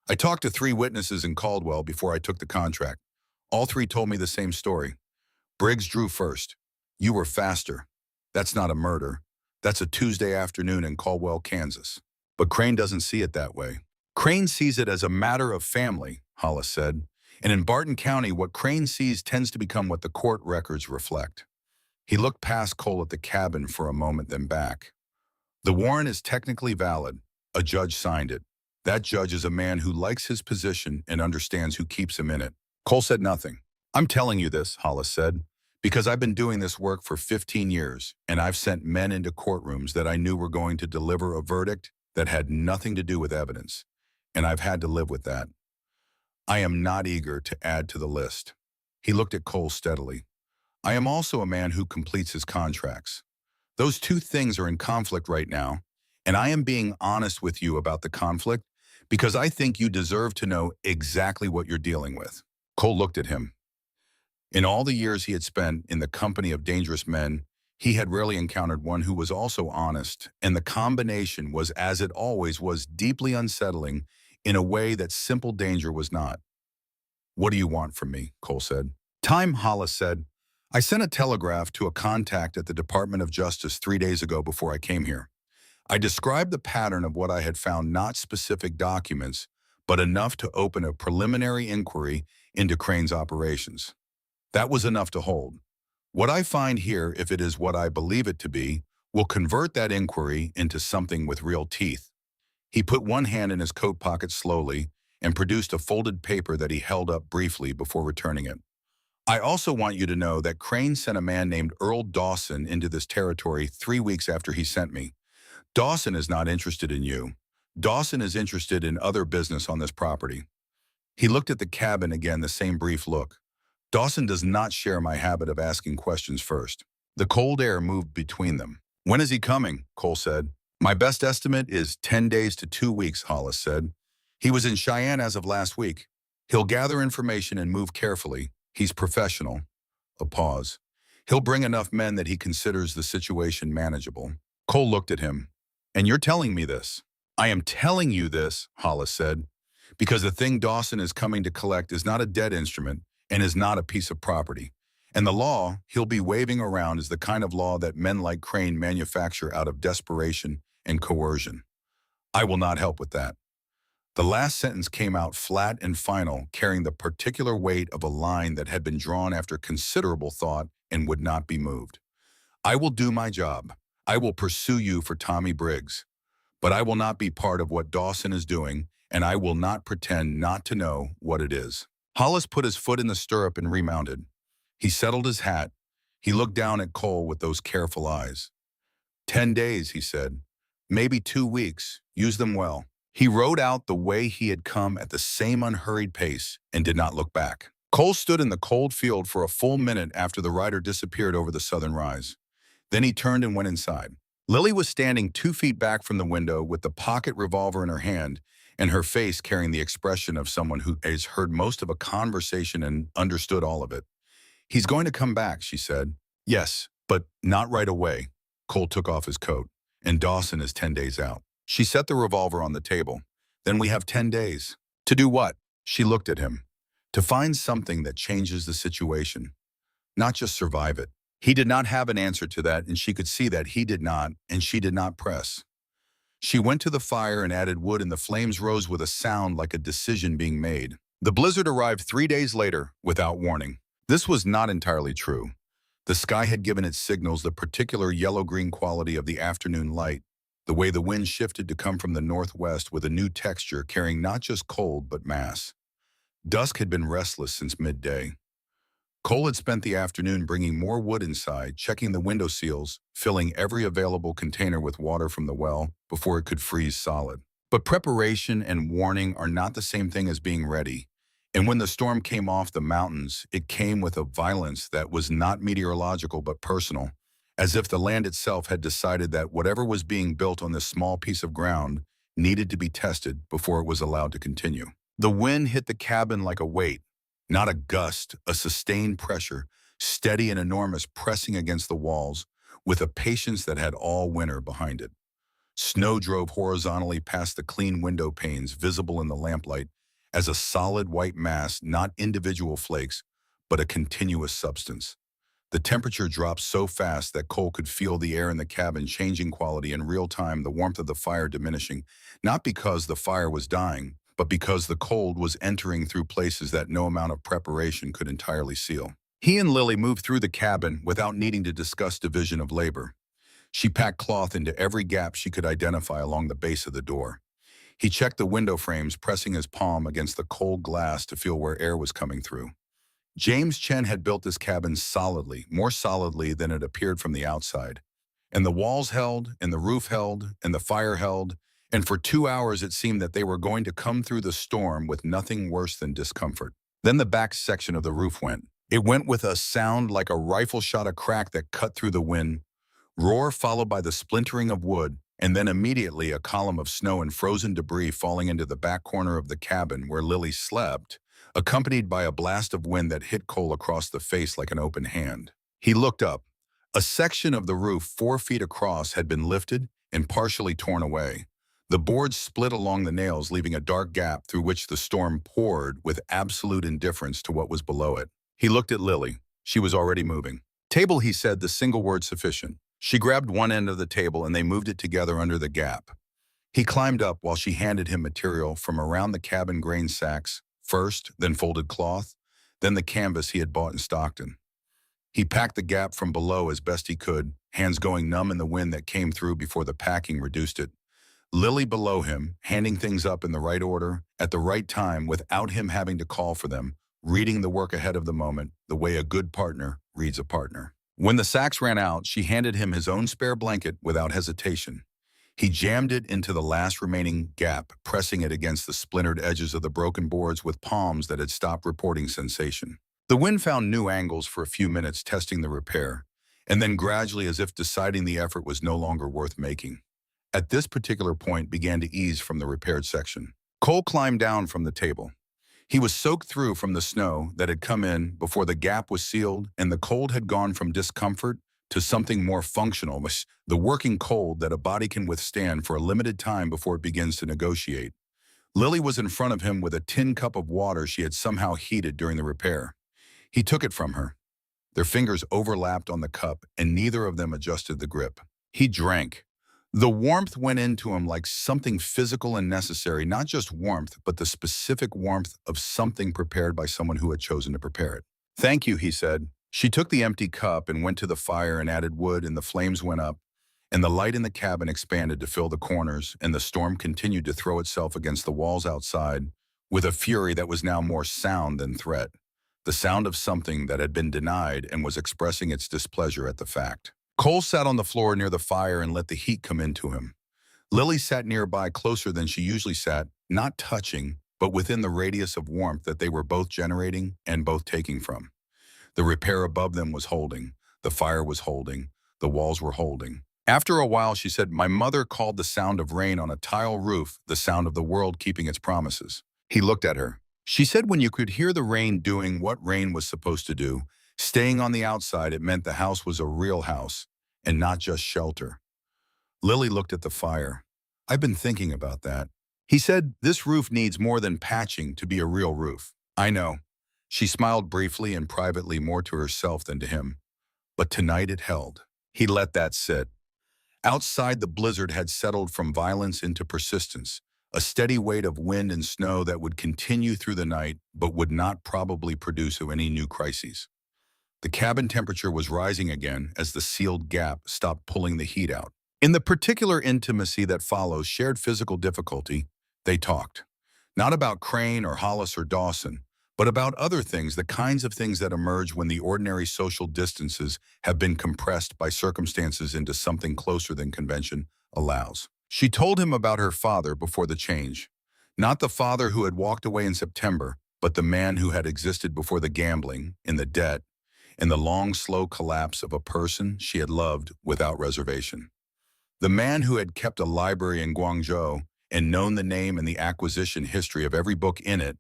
"I talked to 3 witnesses in Caldwell before I took the contract. All 3 told me the same story. Briggs drew first. You were faster. That's not a murder. That's a Tuesday afternoon in Caldwell, Kansas. But Crane doesn't see it that way. Crane sees it as a matter of family," Hollis said. "And in Barton County, what Crane sees tends to become what the court records reflect." He looked past Cole at the cabin for a moment, then back. "The warrant is technically valid. A judge signed it. That judge is a man who likes his position and understands who keeps him in it." Cole said nothing. "I'm telling you this," Hollis said, "because I've been doing this work for 15 years, and I've sent men into courtrooms that I knew were going to deliver a verdict that had nothing to do with evidence, and I've had to live with that. I am not eager to add to the list." He looked at Cole steadily. "I am also a man who completes his contracts. Those 2 things are in conflict right now, and I am being honest with you about the conflict because I think you deserve to know exactly what you're dealing with." Cole looked at him. In all the years he had spent in the company of dangerous men, he had rarely encountered one who was also honest, and the combination was, as it always was, deeply unsettling in a way that simple danger was not. "What do you want from me?" Cole said. "Time," Hollis said. "I sent a telegraph to a contact at the Department of Justice 3 days ago before I came here. I described the pattern of what I had found, not specific documents, but enough to open a preliminary inquiry into Crane's operations. That was enough to hold. What I find here, if it is what I believe it to be, will convert that inquiry into something with real teeth." He put one hand in his coat pocket slowly and produced a folded paper that he held up briefly before returning it. "I also want you to know that Crane sent a man named Earl Dawson into this territory 3 weeks after he sent me. Dawson is not interested in you. Dawson is interested in other business on this property." He looked at the cabin again, the same brief look. "Dawson does not share my habit of asking questions first." The cold air moved between them. "When is he coming?" Cole said. My best estimate is 10 days to 2 weeks, Hollis said. He was in Cheyenne as of last week. He'll gather information and move carefully. He's professional. A pause. He'll bring enough men that he considers the situation manageable. Cole looked at him. And you're telling me this? I am telling you this, Hollis said, because the thing Dawson is coming to collect is not a dead instrument and is not a piece of property. And the law he'll be waving around is the kind of law that men like Crane manufacture out of desperation and coercion. I will not help with that. The last sentence came out flat and final, carrying the particular weight of a line that had been drawn after considerable thought and would not be moved. I will do my job. I will pursue you for Tommy Briggs. But I will not be part of what Dawson is doing, and I will not pretend not to know what it is. Hollis put his foot in the stirrup and remounted. He settled his hat. He looked down at Cole with those careful eyes. 10 days, he said. Maybe 2 weeks. Use them well. He rode out the way he had come at the same unhurried pace and did not look back. Cole stood in the cold field for a full minute after the rider disappeared over the southern rise. Then he turned and went inside. Lily was standing 2 feet back from the window with the pocket revolver in her hand and her face carrying the expression of someone who has heard most of a conversation and understood all of it. He's going to come back, she said. Yes, but not right away. Cole took off his coat. And Dawson is 10 days out. She set the revolver on the table. Then we have 10 days. To do what? She looked at him. To find something that changes the situation. Not just survive it. He did not have an answer to that, and she could see that he did not, and she did not press. She went to the fire and added wood, and the flames rose with a sound like a decision being made. The blizzard arrived 3 days later, without warning. This was not entirely true. The sky had given its signals the particular yellow-green quality of the afternoon light, the way the wind shifted to come from the northwest with a new texture carrying not just cold but mass. Dusk had been restless since midday. Cole had spent the afternoon bringing more wood inside, checking the window seals, filling every available container with water from the well before it could freeze solid. But preparation and warning are not the same thing as being ready. And when the storm came off the mountains, it came with a violence that was not meteorological but personal, as if the land itself had decided that whatever was being built on this small piece of ground needed to be tested before it was allowed to continue. The wind hit the cabin like a weight, not a gust, a sustained pressure, steady and enormous, pressing against the walls with a patience that had all winter behind it. Snow drove horizontally past the clean window panes visible in the lamplight as a solid white mass, not individual flakes, but a continuous substance. The temperature dropped so fast that Cole could feel the air in the cabin changing quality in real time, the warmth of the fire diminishing, not because the fire was dying, but because the cold was entering through places that no amount of preparation could entirely seal. He and Lily moved through the cabin without needing to discuss division of labor. She packed cloth into every gap she could identify along the base of the door. He checked the window frames, pressing his palm against the cold glass to feel where air was coming through. James Chen had built this cabin solidly, more solidly than it appeared from the outside. And the walls held, and the roof held, and the fire held, and for 2 hours it seemed that they were going to come through the storm with nothing worse than discomfort. Then the back section of the roof went. It went with a sound like a rifle shot, a crack that cut through the wind, roar followed by the splintering of wood, and then immediately a column of snow and frozen debris falling into the back corner of the cabin where Lily slept, accompanied by a blast of wind that hit Cole across the face like an open hand. He looked up. A section of the roof 4 feet across had been lifted and partially torn away. The boards split along the nails, leaving a dark gap through which the storm poured with absolute indifference to what was below it. He looked at Lily. She was already moving. Table, he said, the single word sufficient. She grabbed one end of the table and they moved it together under the gap. He climbed up while she handed him material from around the cabin, grain sacks, first, then folded cloth, then the canvas he had bought in Stockton. He packed the gap from below as best he could, hands going numb in the wind that came through before the packing reduced it. Lily below him, handing things up in the right order, at the right time, without him having to call for them, reading the work ahead of the moment, the way a good partner reads a partner. When the sacks ran out, she handed him his own spare blanket without hesitation. He jammed it into the last remaining gap, pressing it against the splintered edges of the broken boards with palms that had stopped reporting sensation. The wind found new angles for a few minutes, testing the repair, and then gradually, as if deciding the effort was no longer worth making, at this particular point began to ease from the repaired section. Cole climbed down from the table. He was soaked through from the snow that had come in before the gap was sealed, and the cold had gone from discomfort to something more functional, the working cold that a body can withstand for a limited time before it begins to negotiate. Lily was in front of him with a tin cup of water she had somehow heated during the repair. He took it from her. Their fingers overlapped on the cup, and neither of them adjusted the grip. He drank. The warmth went into him like something physical and necessary, not just warmth, but the specific warmth of something prepared by someone who had chosen to prepare it. "Thank you," he said. She took the empty cup and went to the fire and added wood, and the flames went up, and the light in the cabin expanded to fill the corners, and the storm continued to throw itself against the walls outside with a fury that was now more sound than threat, the sound of something that had been denied and was expressing its displeasure at the fact. Cole sat on the floor near the fire and let the heat come into him. Lily sat nearby, closer than she usually sat, not touching, but within the radius of warmth that they were both generating and both taking from. The repair above them was holding, the fire was holding, the walls were holding. After a while, she said, "My mother called the sound of rain on a tile roof the sound of the world keeping its promises." He looked at her. She said when you could hear the rain doing what rain was supposed to do, staying on the outside, it meant the house was a real house and not just shelter. Lily looked at the fire. "I've been thinking about that." He said, "This roof needs more than patching to be a real roof." "I know." She smiled briefly and privately, more to herself than to him. But tonight it held. He let that sit. Outside, the blizzard had settled from violence into persistence, a steady weight of wind and snow that would continue through the night but would not probably produce any new crises. The cabin temperature was rising again as the sealed gap stopped pulling the heat out. In the particular intimacy that follows shared physical difficulty, they talked. Not about Crane or Hollis or Dawson, but about other things, the kinds of things that emerge when the ordinary social distances have been compressed by circumstances into something closer than convention allows. She told him about her father before the change. Not the father who had walked away in September, but the man who had existed before the gambling, in the debt, in the long, slow collapse of a person she had loved without reservation. The man who had kept a library in Guangzhou and known the name and the acquisition history of every book in it,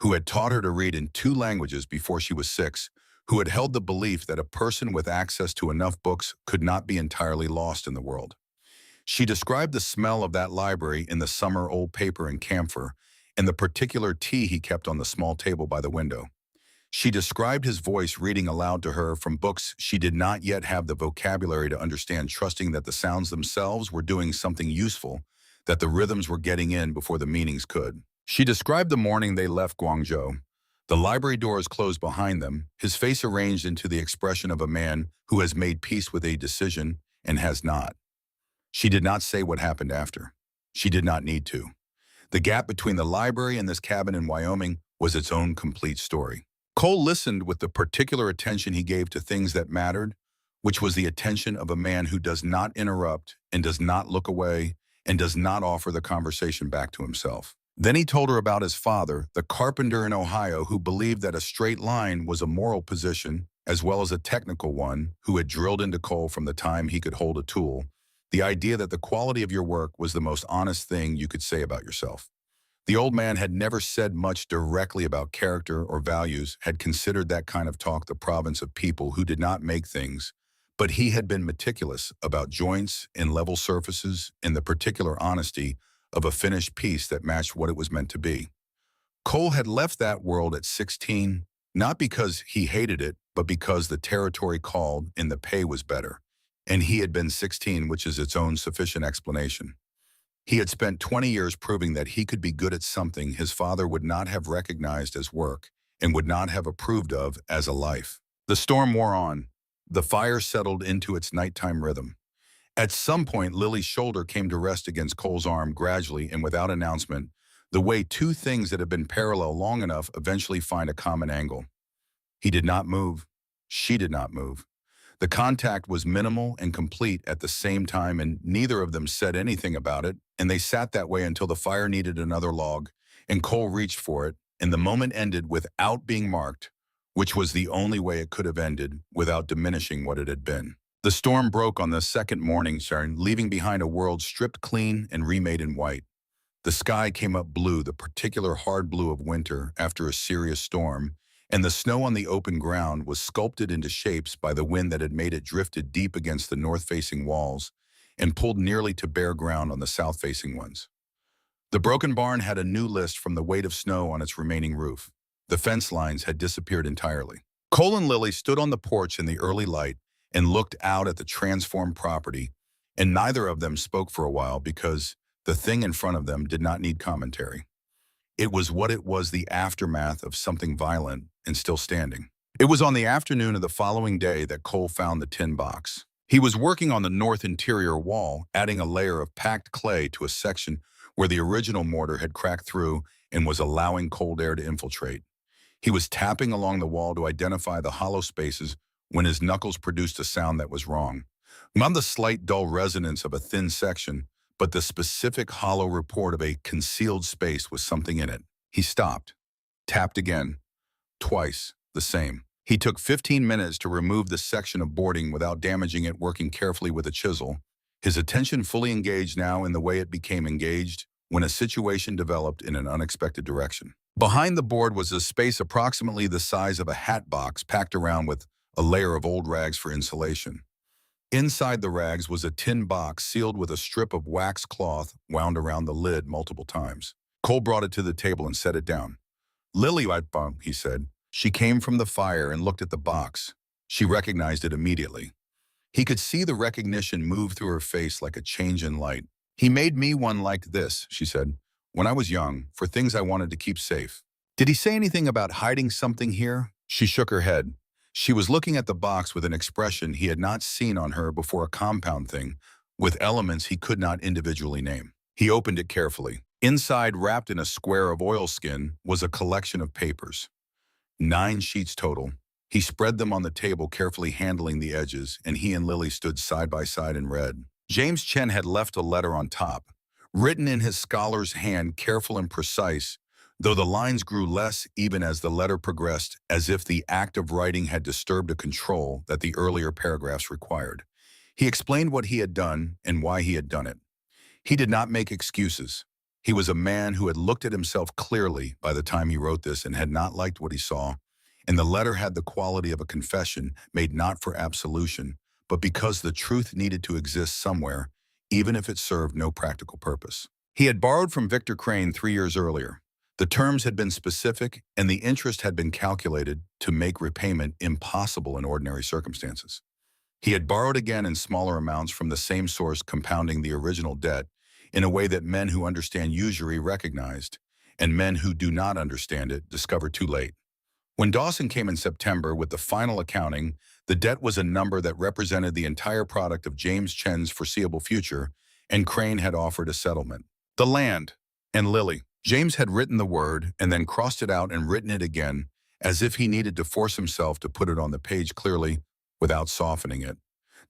who had taught her to read in 2 languages before she was 6, who had held the belief that a person with access to enough books could not be entirely lost in the world. She described the smell of that library in the summer old paper and camphor, and the particular tea he kept on the small table by the window. She described his voice reading aloud to her from books she did not yet have the vocabulary to understand, trusting that the sounds themselves were doing something useful, that the rhythms were getting in before the meanings could. She described the morning they left Guangzhou. The library doors closed behind them, his face arranged into the expression of a man who has made peace with a decision and has not. She did not say what happened after. She did not need to. The gap between the library and this cabin in Wyoming was its own complete story. Cole listened with the particular attention he gave to things that mattered, which was the attention of a man who does not interrupt and does not look away and does not offer the conversation back to himself. Then he told her about his father, the carpenter in Ohio, who believed that a straight line was a moral position as well as a technical one, who had drilled into Cole from the time he could hold a tool, the idea that the quality of your work was the most honest thing you could say about yourself. The old man had never said much directly about character or values, had considered that kind of talk the province of people who did not make things, but he had been meticulous about joints and level surfaces and the particular honesty of a finished piece that matched what it was meant to be. Cole had left that world at 16, not because he hated it, but because the territory called and the pay was better. And he had been 16, which is its own sufficient explanation. He had spent 20 years proving that he could be good at something his father would not have recognized as work and would not have approved of as a life. The storm wore on. The fire settled into its nighttime rhythm. At some point, Lily's shoulder came to rest against Cole's arm gradually and without announcement, the way 2 things that had been parallel long enough eventually find a common angle. He did not move. She did not move. The contact was minimal and complete at the same time, and neither of them said anything about it, and they sat that way until the fire needed another log, and Cole reached for it, and the moment ended without being marked, which was the only way it could have ended without diminishing what it had been. The storm broke on the second morning, leaving behind a world stripped clean and remade in white. The sky came up blue, the particular hard blue of winter after a serious storm, and the snow on the open ground was sculpted into shapes by the wind that had made it drifted deep against the north-facing walls and pulled nearly to bare ground on the south-facing ones. The broken barn had a new list from the weight of snow on its remaining roof. The fence lines had disappeared entirely. Cole and Lily stood on the porch in the early light and looked out at the transformed property, and neither of them spoke for a while because the thing in front of them did not need commentary. It was what it was, the aftermath of something violent and still standing. It was on the afternoon of the following day that Cole found the tin box. He was working on the north interior wall, adding a layer of packed clay to a section where the original mortar had cracked through and was allowing cold air to infiltrate. He was tapping along the wall to identify the hollow spaces when his knuckles produced a sound that was wrong. Not the slight dull resonance of a thin section, but the specific hollow report of a concealed space with something in it. He stopped, tapped again, twice, the same. He took 15 minutes to remove the section of boarding without damaging it, working carefully with a chisel, his attention fully engaged now in the way it became engaged when a situation developed in an unexpected direction. Behind the board was a space approximately the size of a hat box packed around with a layer of old rags for insulation. Inside the rags was a tin box sealed with a strip of wax cloth wound around the lid multiple times. Cole brought it to the table and set it down. "Lily," he said. She came from the fire and looked at the box. She recognized it immediately. He could see the recognition move through her face like a change in light. "He made me one like this," she said, "when I was young, for things I wanted to keep safe." "Did he say anything about hiding something here?" She shook her head. She was looking at the box with an expression he had not seen on her before, a compound thing, with elements he could not individually name. He opened it carefully. Inside, wrapped in a square of oilskin, was a collection of papers. 9 sheets total. He spread them on the table, carefully handling the edges, and he and Lily stood side by side and read. James Chen had left a letter on top, written in his scholar's hand, careful and precise, though the lines grew less even as the letter progressed, as if the act of writing had disturbed a control that the earlier paragraphs required. He explained what he had done and why he had done it. He did not make excuses. He was a man who had looked at himself clearly by the time he wrote this and had not liked what he saw, and the letter had the quality of a confession made not for absolution, but because the truth needed to exist somewhere, even if it served no practical purpose. He had borrowed from Victor Crane 3 years earlier. The terms had been specific, and the interest had been calculated to make repayment impossible in ordinary circumstances. He had borrowed again in smaller amounts from the same source, compounding the original debt in a way that men who understand usury recognized, and men who do not understand it discover too late. When Dawson came in September with the final accounting, the debt was a number that represented the entire product of James Chen's foreseeable future, and Crane had offered a settlement. The land and Lily. James had written the word and then crossed it out and written it again, as if he needed to force himself to put it on the page clearly without softening it.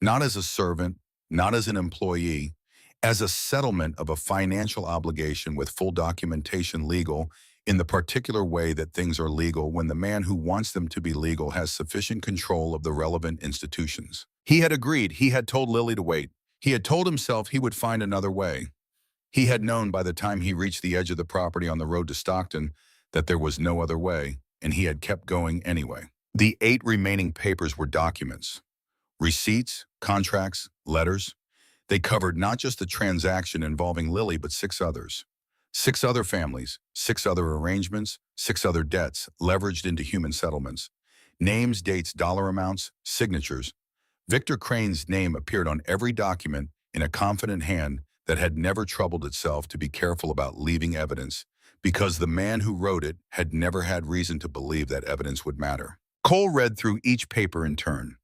Not as a servant, not as an employee, as a settlement of a financial obligation with full documentation, legal, in the particular way that things are legal when the man who wants them to be legal has sufficient control of the relevant institutions. He had agreed. He had told Lily to wait. He had told himself he would find another way. He had known by the time he reached the edge of the property on the road to Stockton that there was no other way, and he had kept going anyway. The 8 remaining papers were documents. Receipts, contracts, letters. They covered not just the transaction involving Lily, but 6 others. 6 other families, 6 other arrangements, 6 other debts leveraged into human settlements. Names, dates, dollar amounts, signatures. Victor Crane's name appeared on every document in a confident hand that had never troubled itself to be careful about leaving evidence, because the man who wrote it had never had reason to believe that evidence would matter. Cole read through each paper in turn.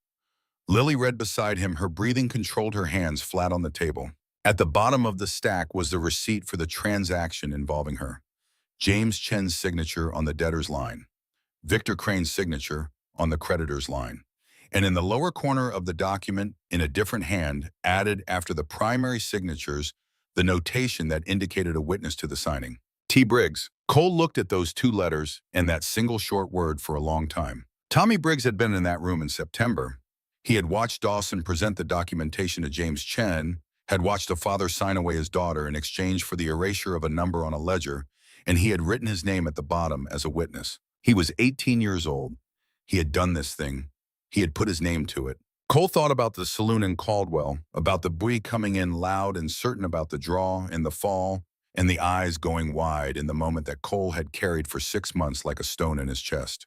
Lily read beside him. Her breathing controlled her hands flat on the table. At the bottom of the stack was the receipt for the transaction involving her. James Chen's signature on the debtor's line. Victor Crane's signature on the creditor's line. And in the lower corner of the document, in a different hand, added after the primary signatures, the notation that indicated a witness to the signing. T. Briggs. Cole looked at those 2 letters and that single short word for a long time. Tommy Briggs had been in that room in September. He had watched Dawson present the documentation to James Chen, had watched a father sign away his daughter in exchange for the erasure of a number on a ledger, and he had written his name at the bottom as a witness. He was 18 years old. He had done this thing. He had put his name to it. Cole thought about the saloon in Caldwell, about the buoy coming in loud and certain about the draw and the fall, and the eyes going wide in the moment that Cole had carried for 6 months like a stone in his chest.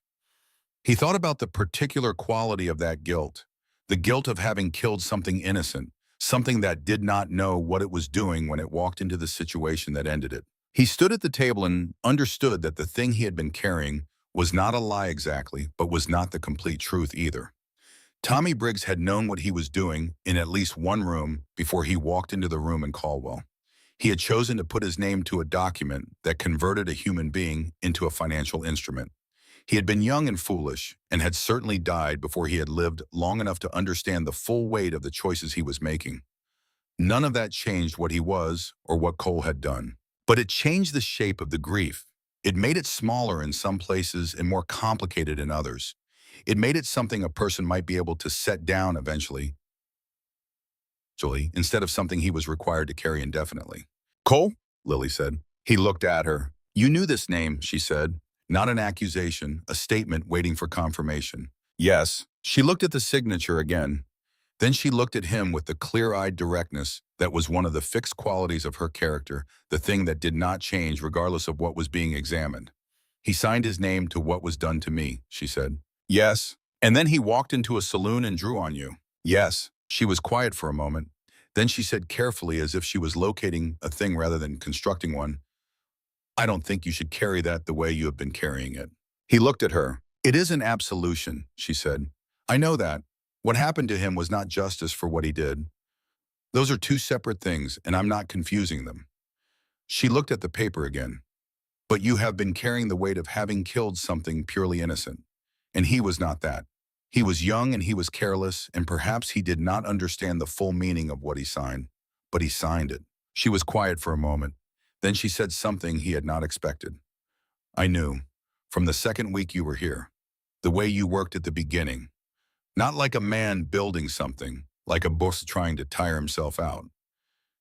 He thought about the particular quality of that guilt, the guilt of having killed something innocent, something that did not know what it was doing when it walked into the situation that ended it. He stood at the table and understood that the thing he had been carrying was not a lie exactly, but was not the complete truth either. Tommy Briggs had known what he was doing in at least one room before he walked into the room in Caldwell. He had chosen to put his name to a document that converted a human being into a financial instrument. He had been young and foolish, and had certainly died before he had lived long enough to understand the full weight of the choices he was making. None of that changed what he was or what Cole had done. But it changed the shape of the grief. It made it smaller in some places and more complicated in others. It made it something a person might be able to set down eventually, instead of something he was required to carry indefinitely. Cole? Lily said. He looked at her. You knew this name, she said. Not an accusation, a statement waiting for confirmation. Yes. She looked at the signature again. Then she looked at him with the clear-eyed directness that was one of the fixed qualities of her character, the thing that did not change regardless of what was being examined. He signed his name to what was done to me, she said. Yes. And then he walked into a saloon and drew on you. Yes. She was quiet for a moment. Then she said carefully, as if she was locating a thing rather than constructing one, I don't think you should carry that the way you have been carrying it. He looked at her. It is an absolution, she said. I know that. What happened to him was not justice for what he did. Those are two separate things, and I'm not confusing them. She looked at the paper again. But you have been carrying the weight of having killed something purely innocent. And he was not that. He was young and he was careless, and perhaps he did not understand the full meaning of what he signed. But he signed it. She was quiet for a moment. Then she said something he had not expected. I knew, from the second week you were here, the way you worked at the beginning. Not like a man building something, like a boss trying to tire himself out.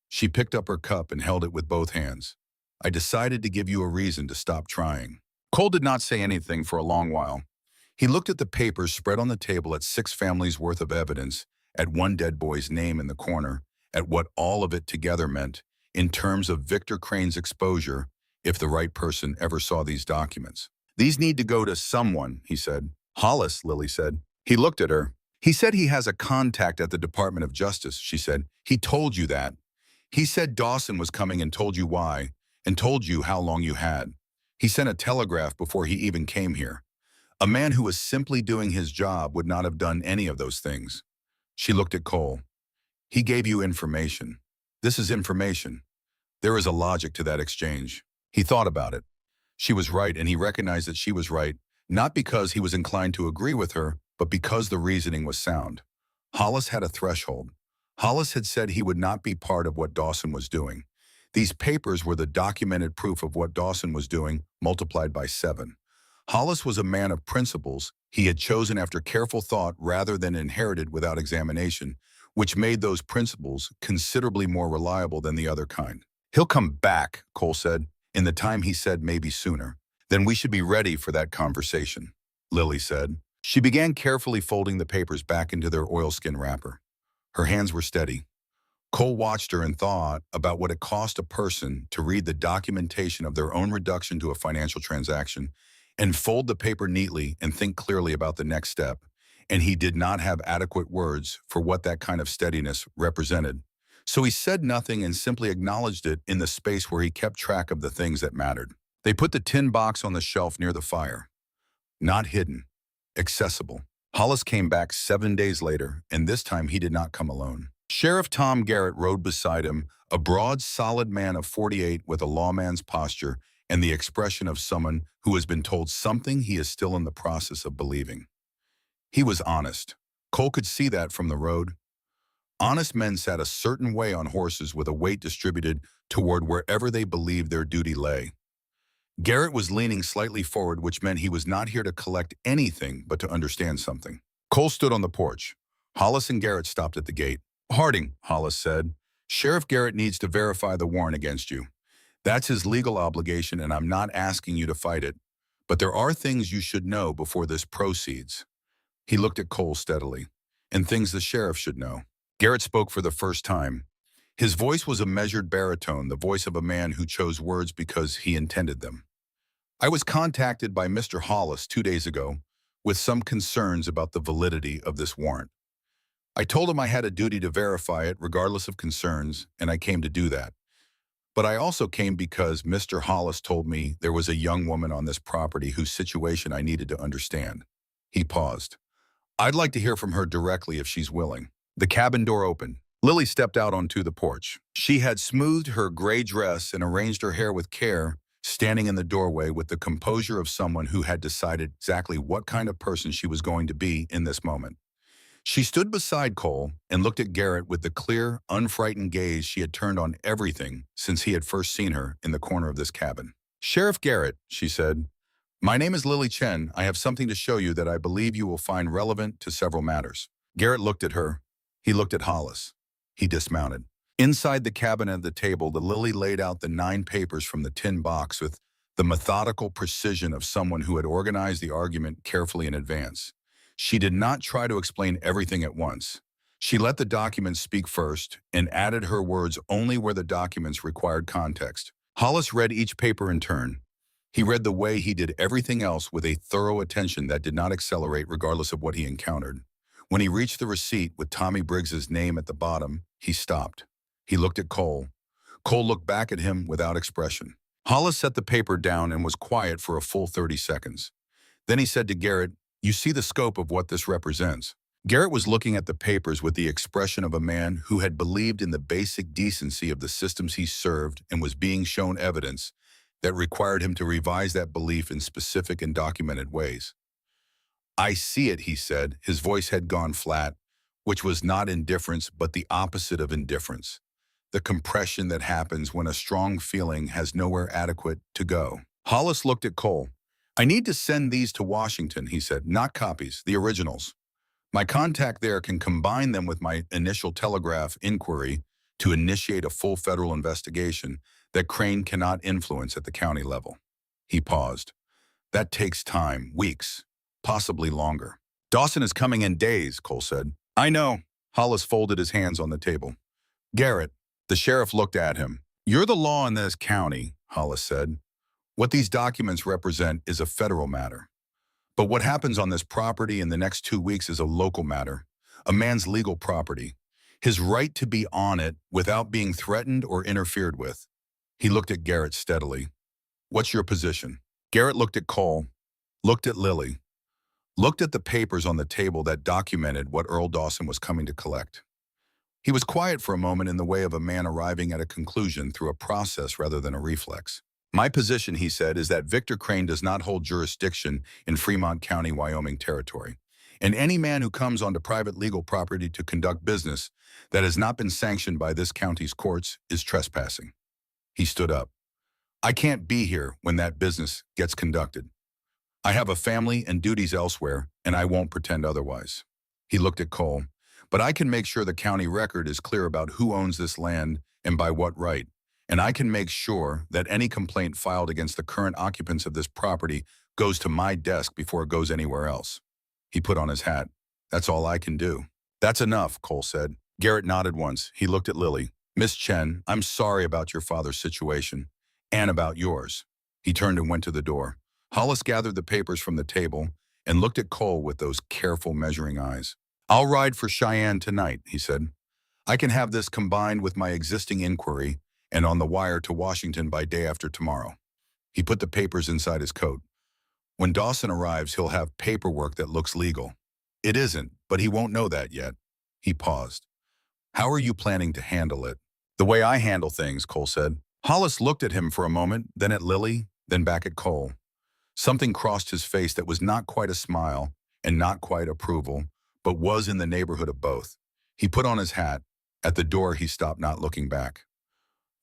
She picked up her cup and held it with both hands. I decided to give you a reason to stop trying. Cole did not say anything for a long while. He looked at the papers spread on the table, at 6 families' worth of evidence, at one dead boy's name in the corner, at what all of it together meant, in terms of Victor Crane's exposure, if the right person ever saw these documents. These need to go to someone, he said. Hollis, Lily said. He looked at her. He said he has a contact at the Department of Justice, she said. He told you that. He said Dawson was coming and told you why, and told you how long you had. He sent a telegraph before he even came here. A man who was simply doing his job would not have done any of those things. She looked at Cole. He gave you information. This is information. There is a logic to that exchange. He thought about it. She was right, and he recognized that she was right, not because he was inclined to agree with her, but because the reasoning was sound. Hollis had a threshold. Hollis had said he would not be part of what Dawson was doing. These papers were the documented proof of what Dawson was doing, multiplied by 7. Hollis was a man of principles he had chosen after careful thought rather than inherited without examination, which made those principles considerably more reliable than the other kind. He'll come back, Cole said. In the time he said maybe sooner. Then we should be ready for that conversation, Lily said. She began carefully folding the papers back into their oilskin wrapper. Her hands were steady. Cole watched her and thought about what it cost a person to read the documentation of their own reduction to a financial transaction and fold the paper neatly and think clearly about the next step. And he did not have adequate words for what that kind of steadiness represented. So he said nothing and simply acknowledged it in the space where he kept track of the things that mattered. They put the tin box on the shelf near the fire. Not hidden. Accessible. Hollis came back 7 days later, and this time he did not come alone. Sheriff Tom Garrett rode beside him, a broad, solid man of 48 with a lawman's posture and the expression of someone who has been told something he is still in the process of believing. He was honest. Cole could see that from the road. Honest men sat a certain way on horses with a weight distributed toward wherever they believed their duty lay. Garrett was leaning slightly forward, which meant he was not here to collect anything but to understand something. Cole stood on the porch. Hollis and Garrett stopped at the gate. Harding, Hollis said, Sheriff Garrett needs to verify the warrant against you. That's his legal obligation, and I'm not asking you to fight it. But there are things you should know before this proceeds. He looked at Cole steadily. And things the sheriff should know. Garrett spoke for the first time. His voice was a measured baritone, the voice of a man who chose words because he intended them. I was contacted by Mr. Hollis 2 days ago with some concerns about the validity of this warrant. I told him I had a duty to verify it regardless of concerns, and I came to do that. But I also came because Mr. Hollis told me there was a young woman on this property whose situation I needed to understand. He paused. I'd like to hear from her directly if she's willing. The cabin door opened. Lily stepped out onto the porch. She had smoothed her gray dress and arranged her hair with care, standing in the doorway with the composure of someone who had decided exactly what kind of person she was going to be in this moment. She stood beside Cole and looked at Garrett with the clear, unfrightened gaze she had turned on everything since he had first seen her in the corner of this cabin. Sheriff Garrett, she said, my name is Lily Chen. I have something to show you that I believe you will find relevant to several matters. Garrett looked at her. He looked at Hollis. He dismounted. Inside the cabin at the table, the Lily laid out the 9 papers from the tin box with the methodical precision of someone who had organized the argument carefully in advance. She did not try to explain everything at once. She let the documents speak first and added her words only where the documents required context. Hollis read each paper in turn. He read the way he did everything else with a thorough attention that did not accelerate regardless of what he encountered. When he reached the receipt with Tommy Briggs's name at the bottom, he stopped. He looked at Cole. Cole looked back at him without expression. Hollis set the paper down and was quiet for a full 30 seconds. Then he said to Garrett, you see the scope of what this represents. Garrett was looking at the papers with the expression of a man who had believed in the basic decency of the systems he served and was being shown evidence that required him to revise that belief in specific and documented ways. I see it, he said. His voice had gone flat, which was not indifference, but the opposite of indifference. The compression that happens when a strong feeling has nowhere adequate to go. Hollis looked at Cole. I need to send these to Washington, he said, not copies, the originals. My contact there can combine them with my initial telegraph inquiry to initiate a full federal investigation that Crane cannot influence at the county level. He paused. That takes time, weeks, possibly longer. Dawson is coming in days, Cole said. I know. Hollis folded his hands on the table. Garrett, the sheriff looked at him. You're the law in this county, Hollis said. What these documents represent is a federal matter. But what happens on this property in the next 2 weeks is a local matter, a man's legal property, his right to be on it without being threatened or interfered with. He looked at Garrett steadily. What's your position? Garrett looked at Cole, looked at Lily, looked at the papers on the table that documented what Earl Dawson was coming to collect. He was quiet for a moment in the way of a man arriving at a conclusion through a process rather than a reflex. My position, he said, is that Victor Crane does not hold jurisdiction in Fremont County, Wyoming territory. And any man who comes onto private legal property to conduct business that has not been sanctioned by this county's courts is trespassing. He stood up. I can't be here when that business gets conducted. I have a family and duties elsewhere, and I won't pretend otherwise. He looked at Cole. But I can make sure the county record is clear about who owns this land and by what right. And I can make sure that any complaint filed against the current occupants of this property goes to my desk before it goes anywhere else. He put on his hat. That's all I can do. That's enough, Cole said. Garrett nodded once. He looked at Lily. Miss Chen, I'm sorry about your father's situation and about yours. He turned and went to the door. Hollis gathered the papers from the table and looked at Cole with those careful measuring eyes. I'll ride for Cheyenne tonight, he said. I can have this combined with my existing inquiry and on the wire to Washington by day after tomorrow. He put the papers inside his coat. When Dawson arrives, he'll have paperwork that looks legal. It isn't, but he won't know that yet. He paused. How are you planning to handle it? The way I handle things, Cole said. Hollis looked at him for a moment, then at Lily, then back at Cole. Something crossed his face that was not quite a smile and not quite approval, but was in the neighborhood of both. He put on his hat. At the door, he stopped, not looking back.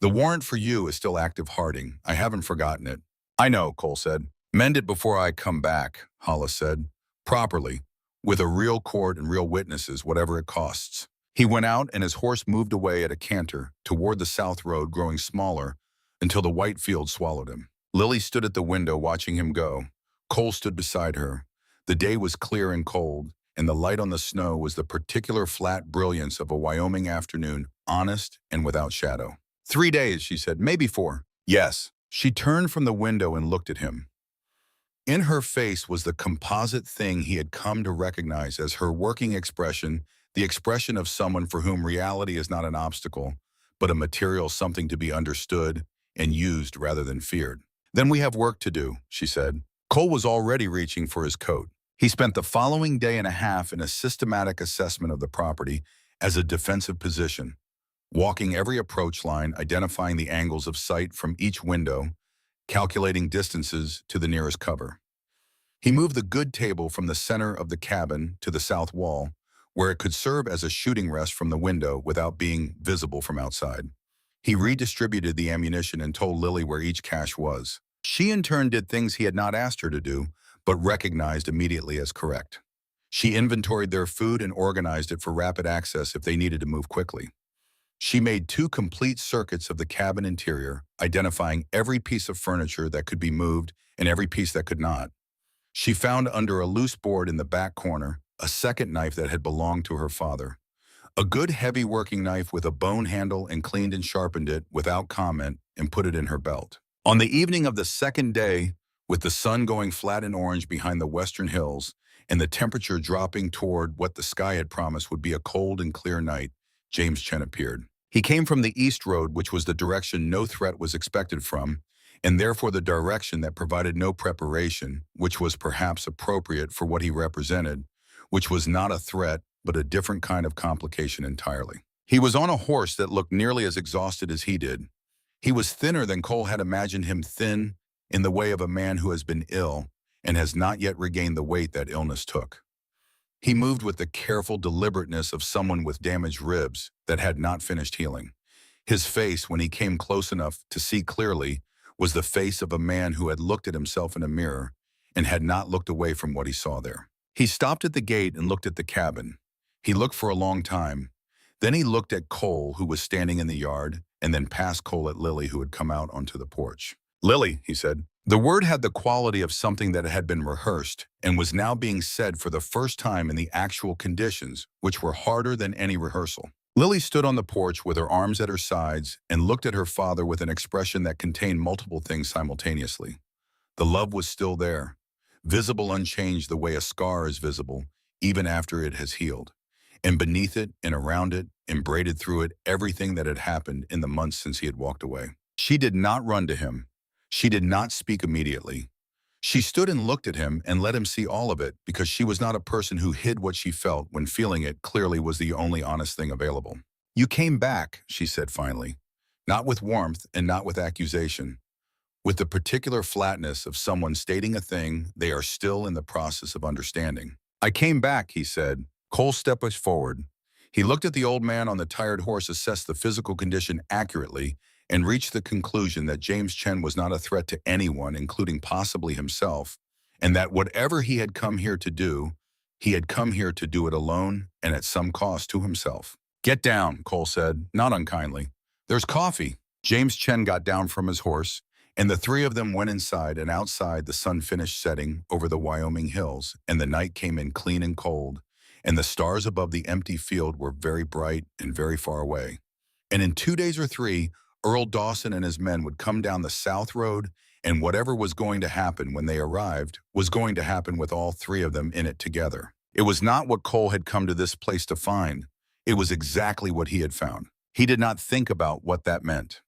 The warrant for you is still active, Harding. I haven't forgotten it. I know, Cole said. Mend it before I come back, Hollis said. Properly. with a real court and real witnesses, whatever it costs. He went out and his horse moved away at a canter toward the south road, growing smaller until the white field swallowed him. Lily stood at the window watching him go. Cole stood beside her. The day was clear and cold, and the light on the snow was the particular flat brilliance of a Wyoming afternoon, honest and without shadow. 3 days, she said, maybe 4. Yes. She turned from the window and looked at him. In her face was the composite thing he had come to recognize as her working expression, the expression of someone for whom reality is not an obstacle, but a material something to be understood and used rather than feared. Then we have work to do, she said. Cole was already reaching for his coat. He spent the following day and a half in a systematic assessment of the property as a defensive position, walking every approach line, identifying the angles of sight from each window, calculating distances to the nearest cover. He moved the good table from the center of the cabin to the south wall, where it could serve as a shooting rest from the window without being visible from outside. He redistributed the ammunition and told Lily where each cache was. She in turn did things he had not asked her to do, but recognized immediately as correct. She inventoried their food and organized it for rapid access if they needed to move quickly. She made 2 complete circuits of the cabin interior, identifying every piece of furniture that could be moved and every piece that could not. She found under a loose board in the back corner a second knife that had belonged to her father. A good heavy working knife with a bone handle, and cleaned and sharpened it without comment and put it in her belt. On the evening of the second day, with the sun going flat and orange behind the western hills and the temperature dropping toward what the sky had promised would be a cold and clear night, James Chen appeared. He came from the east road, which was the direction no threat was expected from, and therefore the direction that provided no preparation, which was perhaps appropriate for what he represented, which was not a threat, but a different kind of complication entirely. He was on a horse that looked nearly as exhausted as he did. He was thinner than Cole had imagined him thin, in the way of a man who has been ill and has not yet regained the weight that illness took. He moved with the careful deliberateness of someone with damaged ribs that had not finished healing. His face, when he came close enough to see clearly, was the face of a man who had looked at himself in a mirror and had not looked away from what he saw there. He stopped at the gate and looked at the cabin. He looked for a long time. Then he looked at Cole, who was standing in the yard, and then past Cole at Lily, who had come out onto the porch. Lily, he said. The word had the quality of something that had been rehearsed and was now being said for the first time in the actual conditions, which were harder than any rehearsal. Lily stood on the porch with her arms at her sides and looked at her father with an expression that contained multiple things simultaneously. The love was still there, visible unchanged the way a scar is visible, even after it has healed. And beneath it and around it and braided through it everything that had happened in the months since he had walked away. She did not run to him. She did not speak immediately. She stood and looked at him and let him see all of it, because she was not a person who hid what she felt when feeling it clearly was the only honest thing available. You came back, she said finally, not with warmth and not with accusation, with the particular flatness of someone stating a thing they are still in the process of understanding. I came back, he said. Cole stepped forward. He looked at the old man on the tired horse, assessed the physical condition accurately, and reached the conclusion that James Chen was not a threat to anyone, including possibly himself, and that whatever he had come here to do, he had come here to do it alone and at some cost to himself. Get down, Cole said, not unkindly. There's coffee. James Chen got down from his horse, and the 3 of them went inside, and outside the sun finished setting over the Wyoming hills, and the night came in clean and cold, and the stars above the empty field were very bright and very far away. And in 2 days or 3, Earl Dawson and his men would come down the south road, and whatever was going to happen when they arrived was going to happen with all 3 of them in it together. It was not what Cole had come to this place to find. It was exactly what he had found. He did not think about what that meant.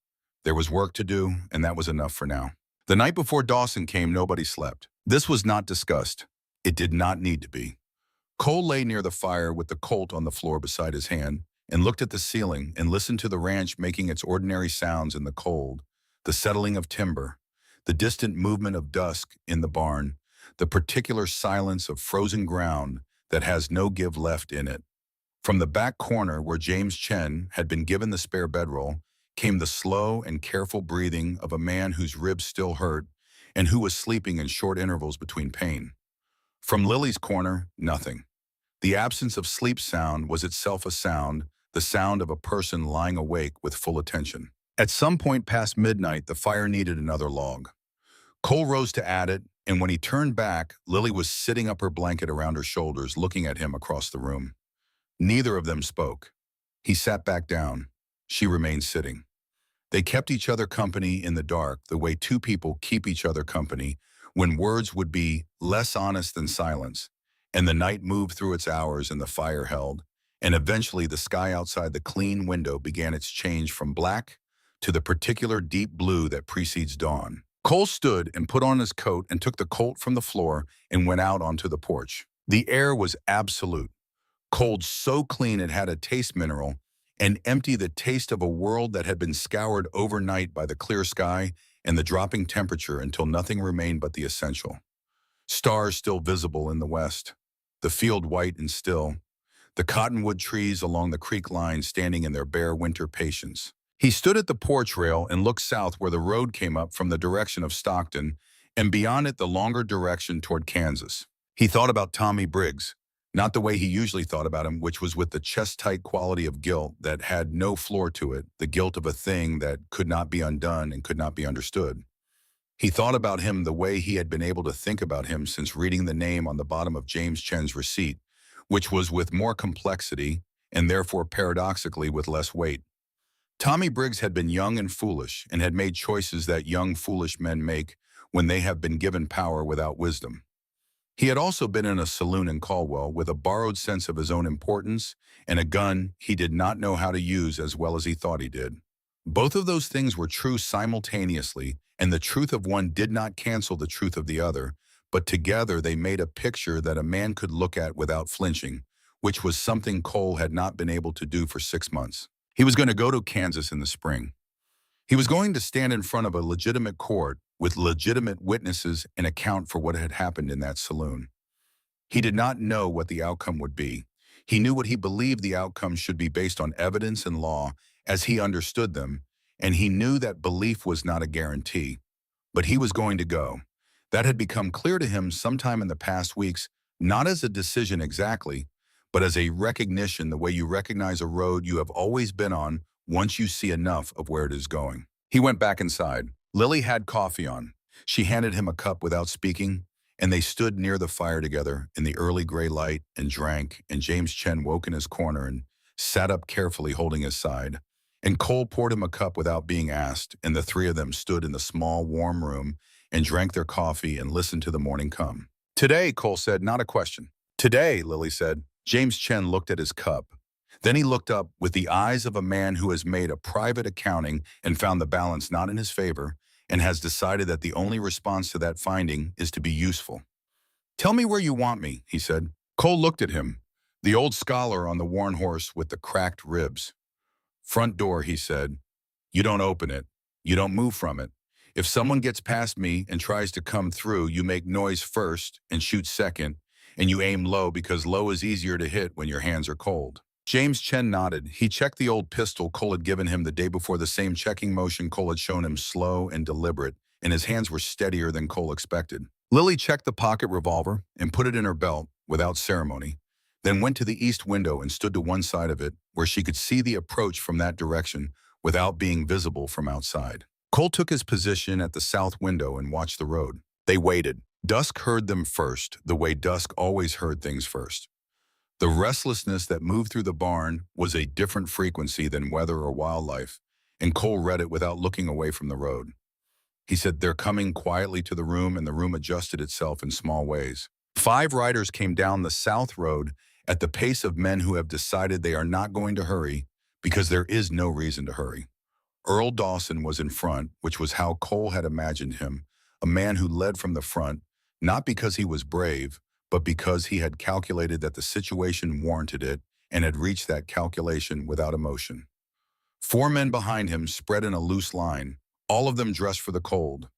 There was work to do, and that was enough for now. The night before Dawson came, nobody slept. This was not discussed. It did not need to be. Cole lay near the fire with the Colt on the floor beside his hand, and looked at the ceiling and listened to the ranch making its ordinary sounds in the cold, the settling of timber, the distant movement of dusk in the barn, the particular silence of frozen ground that has no give left in it. From the back corner where James Chen had been given the spare bedroll came the slow and careful breathing of a man whose ribs still hurt and who was sleeping in short intervals between pain. From Lily's corner, nothing. The absence of sleep sound was itself a sound, the sound of a person lying awake with full attention. At some point past midnight, the fire needed another log. Cole rose to add it, and when he turned back, Lily was sitting up her blanket around her shoulders, looking at him across the room. Neither of them spoke. He sat back down. She remained sitting. They kept each other company in the dark, the way two people keep each other company, when words would be less honest than silence. And the night moved through its hours and the fire held, and eventually the sky outside the clean window began its change from black to the particular deep blue that precedes dawn. Cole stood and put on his coat and took the colt from the floor and went out onto the porch. The air was absolute, cold so clean it had a taste mineral, and empty the taste of a world that had been scoured overnight by the clear sky and the dropping temperature until nothing remained but the essential. Stars still visible in the west, the field white and still, the cottonwood trees along the creek line standing in their bare winter patience. He stood at the porch rail and looked south where the road came up from the direction of Stockton, and beyond it the longer direction toward Kansas. He thought about Tommy Briggs, not the way he usually thought about him, which was with the chest-tight quality of guilt that had no floor to it, the guilt of a thing that could not be undone and could not be understood. He thought about him the way he had been able to think about him since reading the name on the bottom of James Chen's receipt, which was with more complexity and therefore paradoxically with less weight. Tommy Briggs had been young and foolish and had made choices that young, foolish men make when they have been given power without wisdom. He had also been in a saloon in Caldwell with a borrowed sense of his own importance and a gun he did not know how to use as well as he thought he did. Both of those things were true simultaneously, and the truth of one did not cancel the truth of the other, but together they made a picture that a man could look at without flinching, which was something Cole had not been able to do for 6 months. He was going to go to Kansas in the spring. He was going to stand in front of a legitimate court with legitimate witnesses and account for what had happened in that saloon. He did not know what the outcome would be. He knew what he believed the outcome should be based on evidence and law as he understood them, and he knew that belief was not a guarantee. But he was going to go. That had become clear to him sometime in the past weeks, not as a decision exactly, but as a recognition, the way you recognize a road you have always been on once you see enough of where it is going. He went back inside. Lily had coffee on. She handed him a cup without speaking, and they stood near the fire together in the early gray light and drank, and James Chen woke in his corner and sat up carefully holding his side. And Cole poured him a cup without being asked, and the three of them stood in the small, warm room and drank their coffee and listened to the morning come. "Today," Cole said, "not a question." "Today," Lily said. James Chen looked at his cup. Then he looked up with the eyes of a man who has made a private accounting and found the balance not in his favor and has decided that the only response to that finding is to be useful. "Tell me where you want me," he said. Cole looked at him, the old scholar on the worn horse with the cracked ribs. "Front door," he said. "You don't open it. You don't move from it. If someone gets past me and tries to come through, you make noise first and shoot second, and you aim low because low is easier to hit when your hands are cold." James Chen nodded. He checked the old pistol Cole had given him the day before, the same checking motion Cole had shown him, slow and deliberate, and his hands were steadier than Cole expected. Lily checked the pocket revolver and put it in her belt without ceremony, then went to the east window and stood to one side of it where she could see the approach from that direction without being visible from outside. Cole took his position at the south window and watched the road. They waited. Dusk heard them first, the way dusk always heard things first. The restlessness that moved through the barn was a different frequency than weather or wildlife, and Cole read it without looking away from the road. He said, "They're coming quietly to the room," and the room adjusted itself in small ways. 5 riders came down the south road at the pace of men who have decided they are not going to hurry because there is no reason to hurry. Earl Dawson was in front, which was how Cole had imagined him, a man who led from the front, not because he was brave, but because he had calculated that the situation warranted it and had reached that calculation without emotion. 4 men behind him spread in a loose line, all of them dressed for the cold,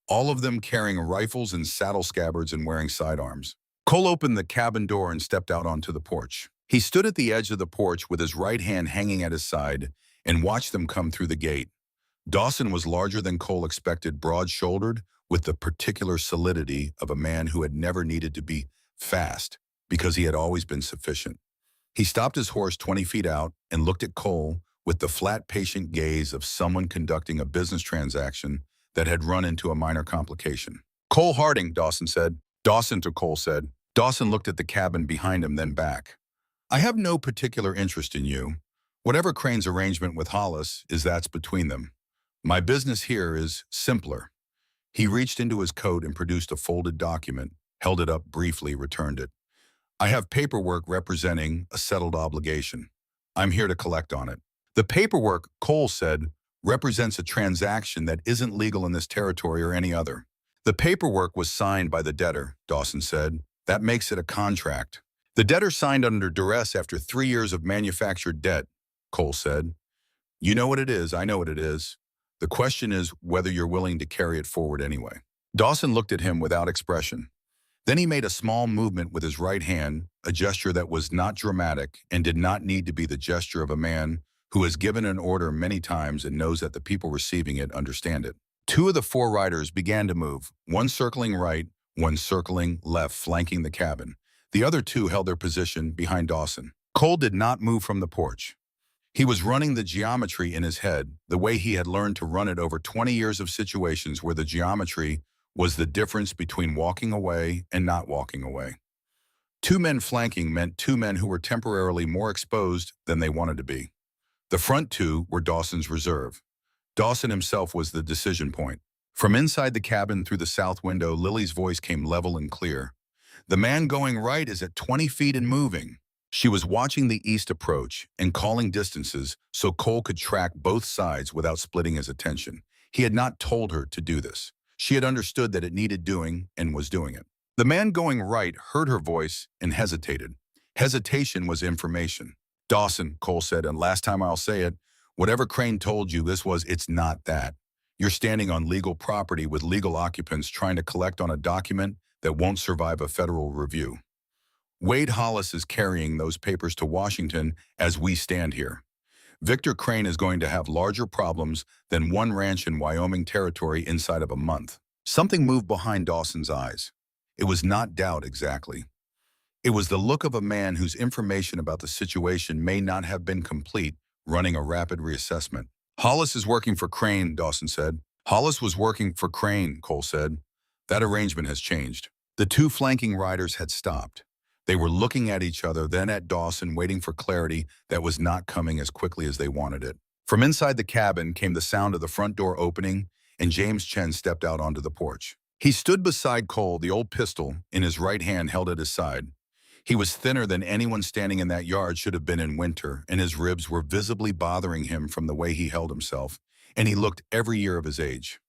all of them carrying rifles and saddle scabbards and wearing sidearms. Cole opened the cabin door and stepped out onto the porch. He stood at the edge of the porch with his right hand hanging at his side and watched them come through the gate. Dawson was larger than Cole expected, broad-shouldered, with the particular solidity of a man who had never needed to be fast. because he had always been sufficient. He stopped his horse 20 feet out and looked at Cole with the flat, patient gaze of someone conducting a business transaction that had run into a minor complication. "Cole Harding," Dawson said. "Dawson," to Cole said. Dawson looked at the cabin behind him, then back. "I have no particular interest in you. Whatever Crane's arrangement with Hollis is, that's between them. My business here is simpler." He reached into his coat and produced a folded document, held it up briefly, returned it. "I have paperwork representing a settled obligation. I'm here to collect on it." "The paperwork," Cole said, "represents a transaction that isn't legal in this territory or any other." "The paperwork was signed by the debtor," Dawson said. "That makes it a contract." "The debtor signed under duress after 3 years of manufactured debt," Cole said. "You know what it is, I know what it is. The question is whether you're willing to carry it forward anyway." Dawson looked at him without expression. Then he made a small movement with his right hand, a gesture that was not dramatic and did not need to be the gesture of a man who has given an order many times and knows that the people receiving it understand it. 2 of the 4 riders began to move, one circling right, one circling left, flanking the cabin. The other 2 held their position behind Dawson. Cole did not move from the porch. He was running the geometry in his head, the way he had learned to run it over 20 years of situations where the geometry was the difference between walking away and not walking away. 2 men flanking meant 2 men who were temporarily more exposed than they wanted to be. The front 2 were Dawson's reserve. Dawson himself was the decision point. From inside the cabin through the south window, Lily's voice came level and clear. "The man going right is at 20 feet and moving." She was watching the east approach and calling distances so Cole could track both sides without splitting his attention. He had not told her to do this. She had understood that it needed doing and was doing it. The man going right heard her voice and hesitated. Hesitation was information. "Dawson," Cole said, "and last time I'll say it, whatever Crane told you it's not that. You're standing on legal property with legal occupants trying to collect on a document that won't survive a federal review. Wade Hollis is carrying those papers to Washington as we stand here. Victor Crane is going to have larger problems than one ranch in Wyoming territory inside of a month." Something moved behind Dawson's eyes. It was not doubt exactly. It was the look of a man whose information about the situation may not have been complete, running a rapid reassessment. "Hollis is working for Crane," Dawson said. "Hollis was working for Crane," Cole said. "That arrangement has changed." The 2 flanking riders had stopped. They were looking at each other, then at Dawson, waiting for clarity that was not coming as quickly as they wanted it. From inside the cabin came the sound of the front door opening, and James Chen stepped out onto the porch. He stood beside Cole, the old pistol in his right hand held at his side. He was thinner than anyone standing in that yard should have been in winter, and his ribs were visibly bothering him from the way he held himself, and he looked every year of his age.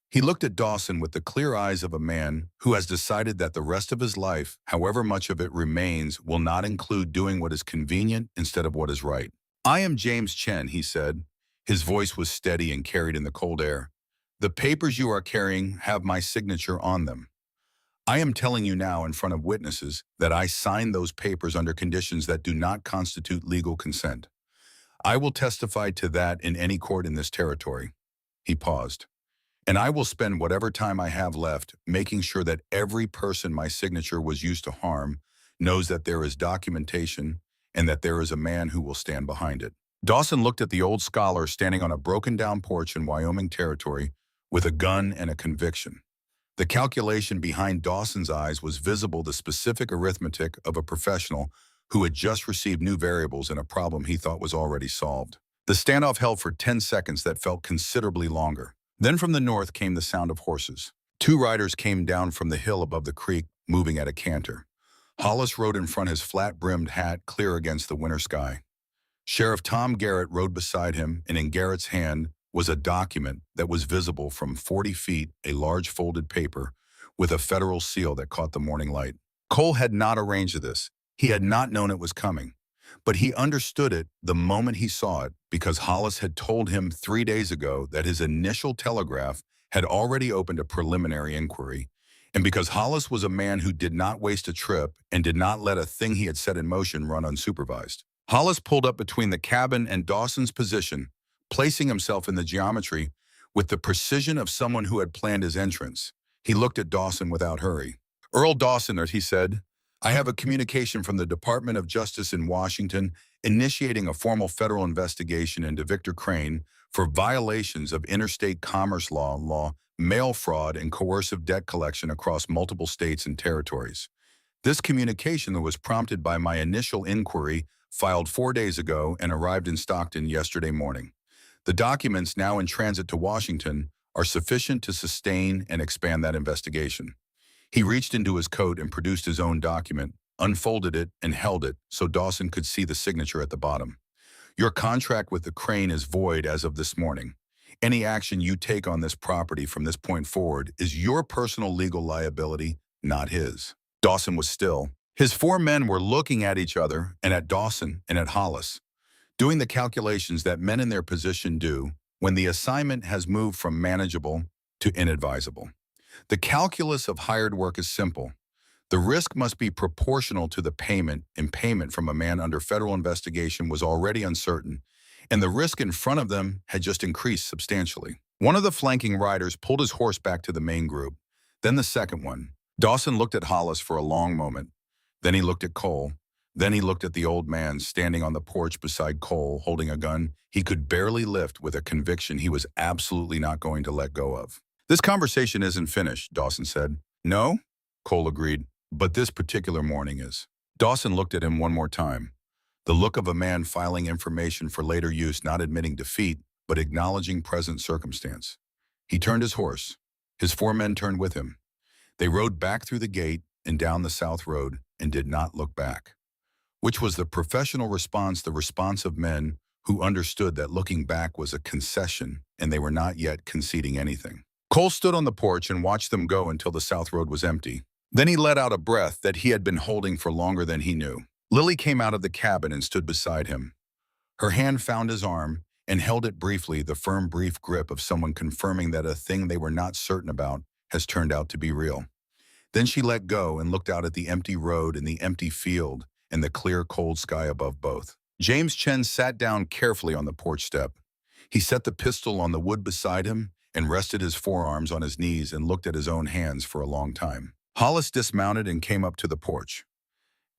He looked at Dawson with the clear eyes of a man who has decided that the rest of his life, however much of it remains, will not include doing what is convenient instead of what is right. "I am James Chen," he said. His voice was steady and carried in the cold air. "The papers you are carrying have my signature on them. I am telling you now in front of witnesses that I signed those papers under conditions that do not constitute legal consent. I will testify to that in any court in this territory." He paused. "And I will spend whatever time I have left making sure that every person my signature was used to harm knows that there is documentation and that there is a man who will stand behind it." Dawson looked at the old scholar standing on a broken-down porch in Wyoming territory with a gun and a conviction. The calculation behind Dawson's eyes was visible, the specific arithmetic of a professional who had just received new variables in a problem he thought was already solved. The standoff held for 10 seconds that felt considerably longer. Then from the north came the sound of horses. 2 riders came down from the hill above the creek, moving at a canter. Hollis rode in front, his flat-brimmed hat clear against the winter sky. Sheriff Tom Garrett rode beside him, and in Garrett's hand was a document that was visible from 40 feet, a large folded paper with a federal seal that caught the morning light. Cole had not arranged this. He had not known it was coming. But he understood it the moment he saw it because Hollis had told him 3 days ago that his initial telegraph had already opened a preliminary inquiry, and because Hollis was a man who did not waste a trip and did not let a thing he had set in motion run unsupervised. Hollis pulled up between the cabin and Dawson's position, placing himself in the geometry with the precision of someone who had planned his entrance. He looked at Dawson without hurry. "Earl Dawson," he said, I have a communication from the Department of Justice in Washington initiating a formal federal investigation into Victor Crane for violations of interstate commerce law, mail fraud, and coercive debt collection across multiple states and territories. This communication was prompted by my initial inquiry filed 4 days ago and arrived in Stockton yesterday morning. The documents now in transit to Washington are sufficient to sustain and expand that investigation. He reached into his coat and produced his own document, unfolded it, and held it so Dawson could see the signature at the bottom. Your contract with the Crane is void as of this morning. Any action you take on this property from this point forward is your personal legal liability, not his. Dawson was still. His four men were looking at each other and at Dawson and at Hollis, doing the calculations that men in their position do when the assignment has moved from manageable to inadvisable. The calculus of hired work is simple. The risk must be proportional to the payment, and payment from a man under federal investigation was already uncertain, and the risk in front of them had just increased substantially. One of the flanking riders pulled his horse back to the main group, then the second one. Dawson looked at Hollis for a long moment. Then he looked at Cole. Then he looked at the old man standing on the porch beside Cole, holding a gun he could barely lift with a conviction he was absolutely not going to let go of. This conversation isn't finished, Dawson said. No? Cole agreed. But this particular morning is. Dawson looked at him one more time. The look of a man filing information for later use, not admitting defeat, but acknowledging present circumstance. He turned his horse. His four men turned with him. They rode back through the gate and down the south road and did not look back, which was the professional response, the response of men who understood that looking back was a concession and they were not yet conceding anything. Cole stood on the porch and watched them go until the south road was empty. Then he let out a breath that he had been holding for longer than he knew. Lily came out of the cabin and stood beside him. Her hand found his arm and held it briefly, the firm, brief grip of someone confirming that a thing they were not certain about has turned out to be real. Then she let go and looked out at the empty road and the empty field and the clear, cold sky above both. James Chen sat down carefully on the porch step. He set the pistol on the wood beside him and rested his forearms on his knees and looked at his own hands for a long time. Hollis dismounted and came up to the porch.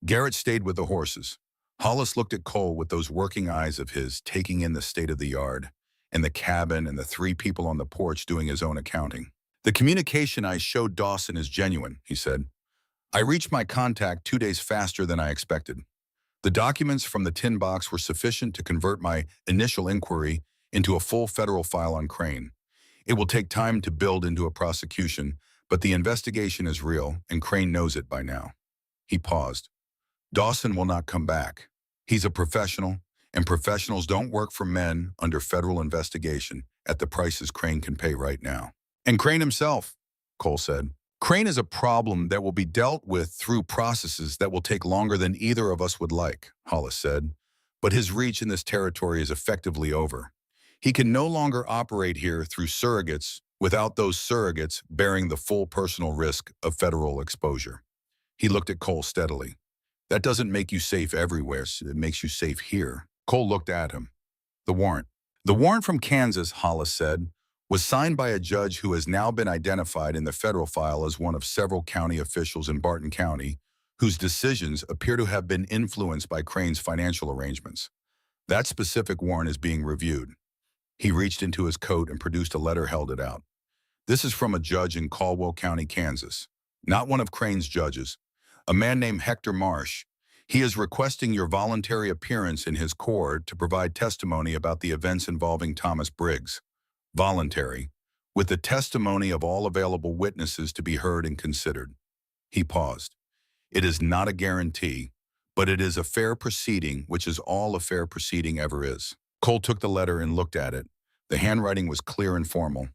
Garrett stayed with the horses. Hollis looked at Cole with those working eyes of his, taking in the state of the yard, and the cabin and the three people on the porch doing his own accounting. The communication I showed Dawson is genuine, he said. I reached my contact 2 days faster than I expected. The documents from the tin box were sufficient to convert my initial inquiry into a full federal file on Crane. It will take time to build into a prosecution, but the investigation is real, and Crane knows it by now. He paused. Dawson will not come back. He's a professional, and professionals don't work for men under federal investigation at the prices Crane can pay right now. And Crane himself, Cole said. Crane is a problem that will be dealt with through processes that will take longer than either of us would like, Hollis said. But his reach in this territory is effectively over. He can no longer operate here through surrogates without those surrogates bearing the full personal risk of federal exposure. He looked at Cole steadily. That doesn't make you safe everywhere, it makes you safe here. Cole looked at him. The warrant. The warrant from Kansas, Hollis said, was signed by a judge who has now been identified in the federal file as one of several county officials in Barton County whose decisions appear to have been influenced by Crane's financial arrangements. That specific warrant is being reviewed. He reached into his coat and produced a letter, held it out. This is from a judge in Caldwell County, Kansas, not one of Crane's judges, a man named Hector Marsh. He is requesting your voluntary appearance in his court to provide testimony about the events involving Thomas Briggs. Voluntary, with the testimony of all available witnesses to be heard and considered. He paused. It is not a guarantee, but it is a fair proceeding, which is all a fair proceeding ever is. Cole took the letter and looked at it. The handwriting was clear and formal.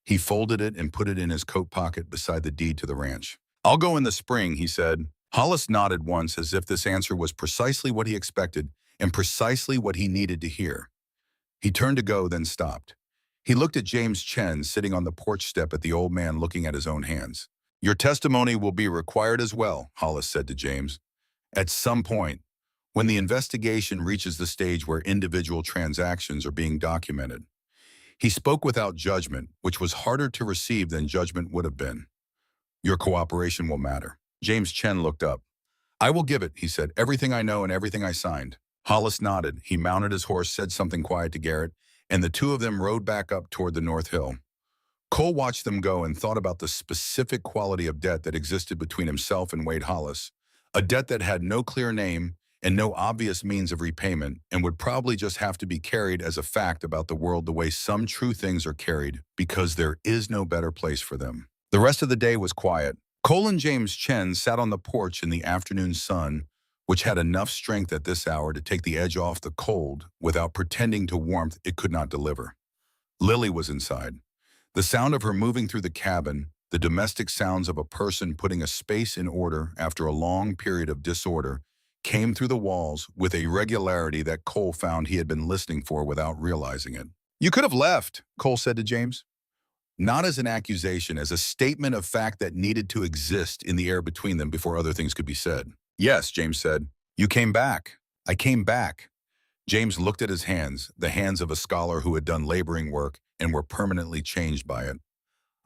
He folded it and put it in his coat pocket beside the deed to the ranch. I'll go in the spring, he said. Hollis nodded once as if this answer was precisely what he expected and precisely what he needed to hear. He turned to go, then stopped. He looked at James Chen sitting on the porch step at the old man looking at his own hands. Your testimony will be required as well, Hollis said to James. At some point, when the investigation reaches the stage where individual transactions are being documented. He spoke without judgment, which was harder to receive than judgment would have been. Your cooperation will matter. James Chen looked up. I will give it, he said, everything I know and everything I signed. Hollis nodded. He mounted his horse, said something quiet to Garrett, and the two of them rode back up toward the North Hill. Cole watched them go and thought about the specific quality of debt that existed between himself and Wade Hollis, a debt that had no clear name and no obvious means of repayment and would probably just have to be carried as a fact about the world the way some true things are carried because there is no better place for them. The rest of the day was quiet. Cole and James Chen sat on the porch in the afternoon sun, which had enough strength at this hour to take the edge off the cold without pretending to warmth it could not deliver. Lily was inside. The sound of her moving through the cabin, the domestic sounds of a person putting a space in order after a long period of disorder, came through the walls with a regularity that Cole found he had been listening for without realizing it. "You could have left," Cole said to James. Not as an accusation, as a statement of fact that needed to exist in the air between them before other things could be said. "Yes," James said. "You came back." "I came back." James looked at his hands, the hands of a scholar who had done laboring work and were permanently changed by it.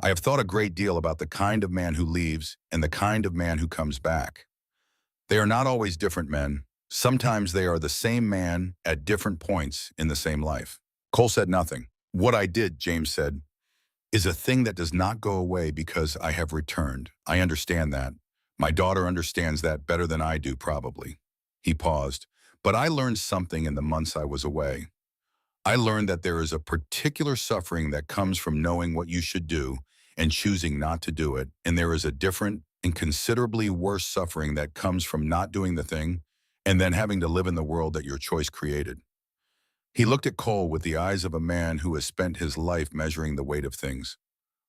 "I have thought a great deal about the kind of man who leaves and the kind of man who comes back. They are not always different men. Sometimes they are the same man at different points in the same life." Cole said nothing. "What I did," James said, "is a thing that does not go away because I have returned. I understand that. My daughter understands that better than I do, probably." He paused. "But I learned something in the months I was away. I learned that there is a particular suffering that comes from knowing what you should do and choosing not to do it, and there is a different and considerably worse suffering that comes from not doing the thing and then having to live in the world that your choice created." He looked at Cole with the eyes of a man who has spent his life measuring the weight of things.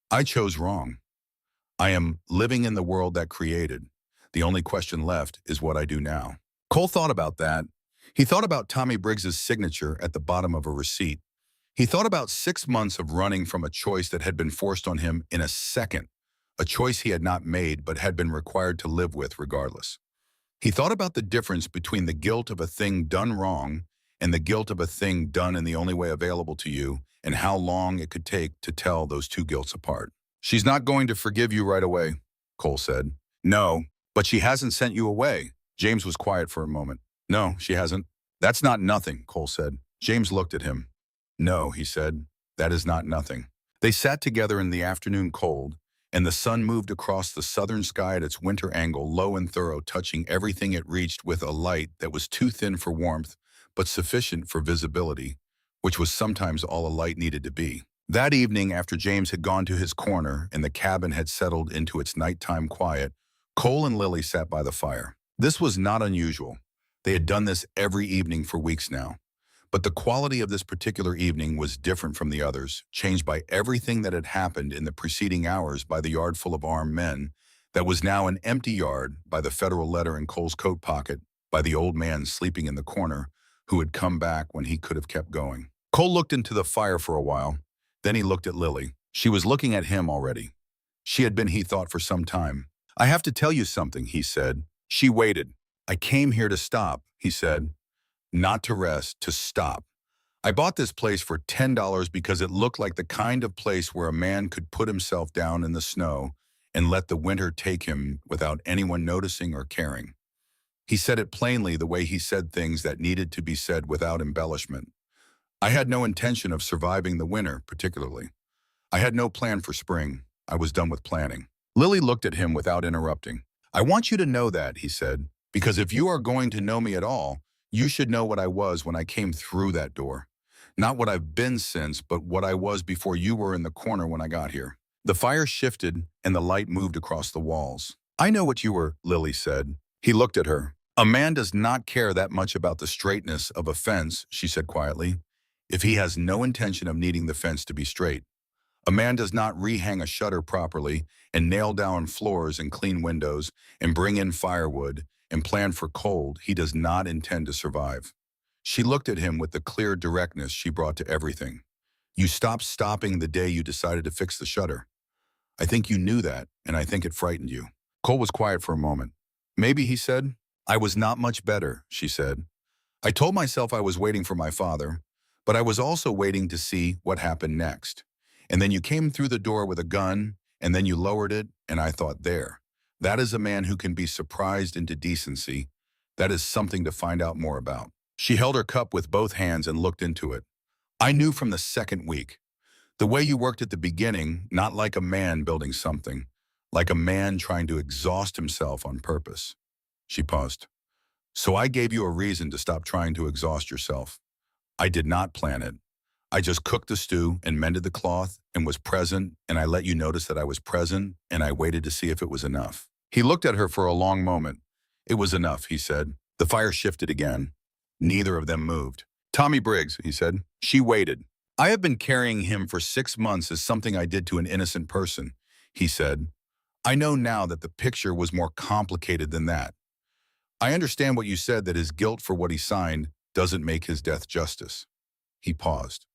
"I chose wrong. I am living in the world that created. The only question left is what I do now." Cole thought about that. He thought about Tommy Briggs's signature at the bottom of a receipt. He thought about 6 months of running from a choice that had been forced on him in a second, a choice he had not made but had been required to live with regardless. He thought about the difference between the guilt of a thing done wrong and the guilt of a thing done in the only way available to you, and how long it could take to tell those two guilts apart. "She's not going to forgive you right away," Cole said. "No, but she hasn't sent you away." James was quiet for a moment. "No, she hasn't." "That's not nothing," Cole said. James looked at him. "No," he said, "that is not nothing." They sat together in the afternoon cold, and the sun moved across the southern sky at its winter angle, low and thorough, touching everything it reached with a light that was too thin for warmth, but sufficient for visibility, which was sometimes all a light needed to be. That evening, after James had gone to his corner and the cabin had settled into its nighttime quiet, Cole and Lily sat by the fire. This was not unusual. They had done this every evening for weeks now. But the quality of this particular evening was different from the others, changed by everything that had happened in the preceding hours by the yard full of armed men, that was now an empty yard, by the federal letter in Cole's coat pocket, by the old man sleeping in the corner, who had come back when he could have kept going. Cole looked into the fire for a while. Then he looked at Lily. She was looking at him already. She had been, he thought, for some time. "I have to tell you something," he said. She waited. "I came here to stop," he said. "Not to rest, to stop. I bought this place for $10 because it looked like the kind of place where a man could put himself down in the snow and let the winter take him without anyone noticing or caring." He said it plainly, the way he said things that needed to be said without embellishment. "I had no intention of surviving the winter, particularly. I had no plan for spring. I was done with planning." Lily looked at him without interrupting. "I want you to know that," he said, "because if you are going to know me at all, you should know what I was when I came through that door. Not what I've been since, but what I was before you were in the corner when I got here." The fire shifted and the light moved across the walls. "I know what you were," Lily said. He looked at her. "A man does not care that much about the straightness of a fence," she said quietly, "if he has no intention of needing the fence to be straight. A man does not rehang a shutter properly and nail down floors and clean windows and bring in firewood and plan for cold he does not intend to survive." She looked at him with the clear directness she brought to everything. "You stopped stopping the day you decided to fix the shutter. I think you knew that, and I think it frightened you." Cole was quiet for a moment. "Maybe," he said. "I was not much better," she said. "I told myself I was waiting for my father, but I was also waiting to see what happened next. And then you came through the door with a gun, and then you lowered it, and I thought, That is a man who can be surprised into decency. That is something to find out more about. She held her cup with both hands and looked into it. I knew from the second week. The way you worked at the beginning, not like a man building something, like a man trying to exhaust himself on purpose. She paused. So I gave you a reason to stop trying to exhaust yourself. I did not plan it. I just cooked the stew and mended the cloth and was present, and I let you notice that I was present, and I waited to see if it was enough. He looked at her for a long moment. It was enough, he said. The fire shifted again. Neither of them moved. Tommy Briggs, he said. She waited. I have been carrying him for 6 months as something I did to an innocent person, he said. I know now that the picture was more complicated than that. I understand what you said, that his guilt for what he signed doesn't make his death justice. He paused.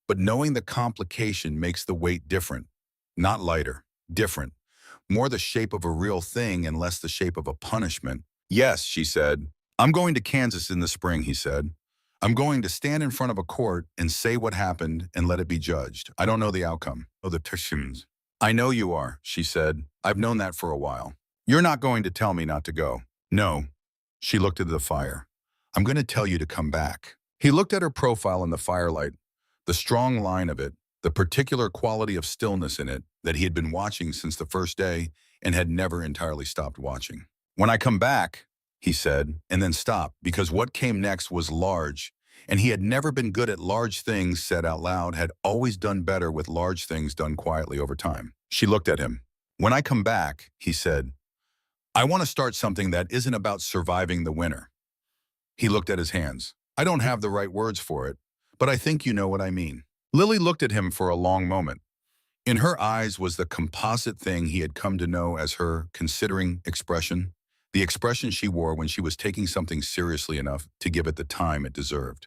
But knowing the complication makes the weight different. Not lighter, different. More the shape of a real thing and less the shape of a punishment. Yes, she said. I'm going to Kansas in the spring, he said. I'm going to stand in front of a court and say what happened and let it be judged. I don't know the outcome. Oh, the tissues. I know you are, she said. I've known that for a while. You're not going to tell me not to go. No. She looked at the fire. I'm going to tell you to come back. He looked at her profile in the firelight, the strong line of it, the particular quality of stillness in it that he had been watching since the first day and had never entirely stopped watching. When I come back, he said, and then stopped, because what came next was large, and he had never been good at large things said out loud, had always done better with large things done quietly over time. She looked at him. When I come back, he said, I want to start something that isn't about surviving the winter. He looked at his hands. I don't have the right words for it, but I think you know what I mean. Lily looked at him for a long moment. In her eyes was the composite thing he had come to know as her considering expression, the expression she wore when she was taking something seriously enough to give it the time it deserved.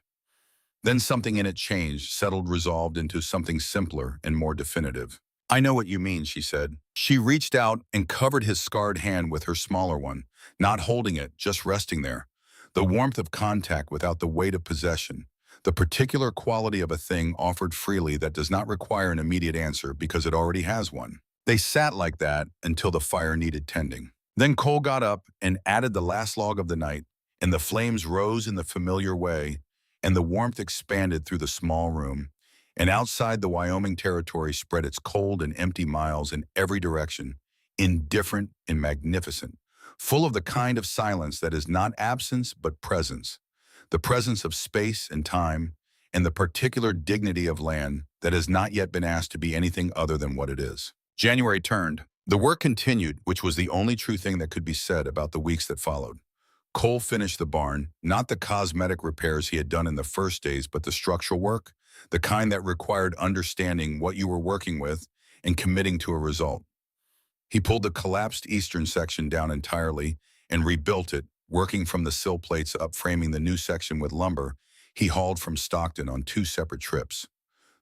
Then something in it changed, settled, resolved into something simpler and more definitive. I know what you mean, she said. She reached out and covered his scarred hand with her smaller one, not holding it, just resting there. The warmth of contact without the weight of possession, the particular quality of a thing offered freely that does not require an immediate answer because it already has one. They sat like that until the fire needed tending. Then Cole got up and added the last log of the night, and the flames rose in the familiar way, and the warmth expanded through the small room, and outside the Wyoming territory spread its cold and empty miles in every direction, indifferent and magnificent, full of the kind of silence that is not absence but presence, the presence of space and time, and the particular dignity of land that has not yet been asked to be anything other than what it is. January turned. The work continued, which was the only true thing that could be said about the weeks that followed. Cole finished the barn, not the cosmetic repairs he had done in the first days, but the structural work, the kind that required understanding what you were working with and committing to a result. He pulled the collapsed eastern section down entirely and rebuilt it, working from the sill plates up, framing the new section with lumber he hauled from Stockton on 2 separate trips.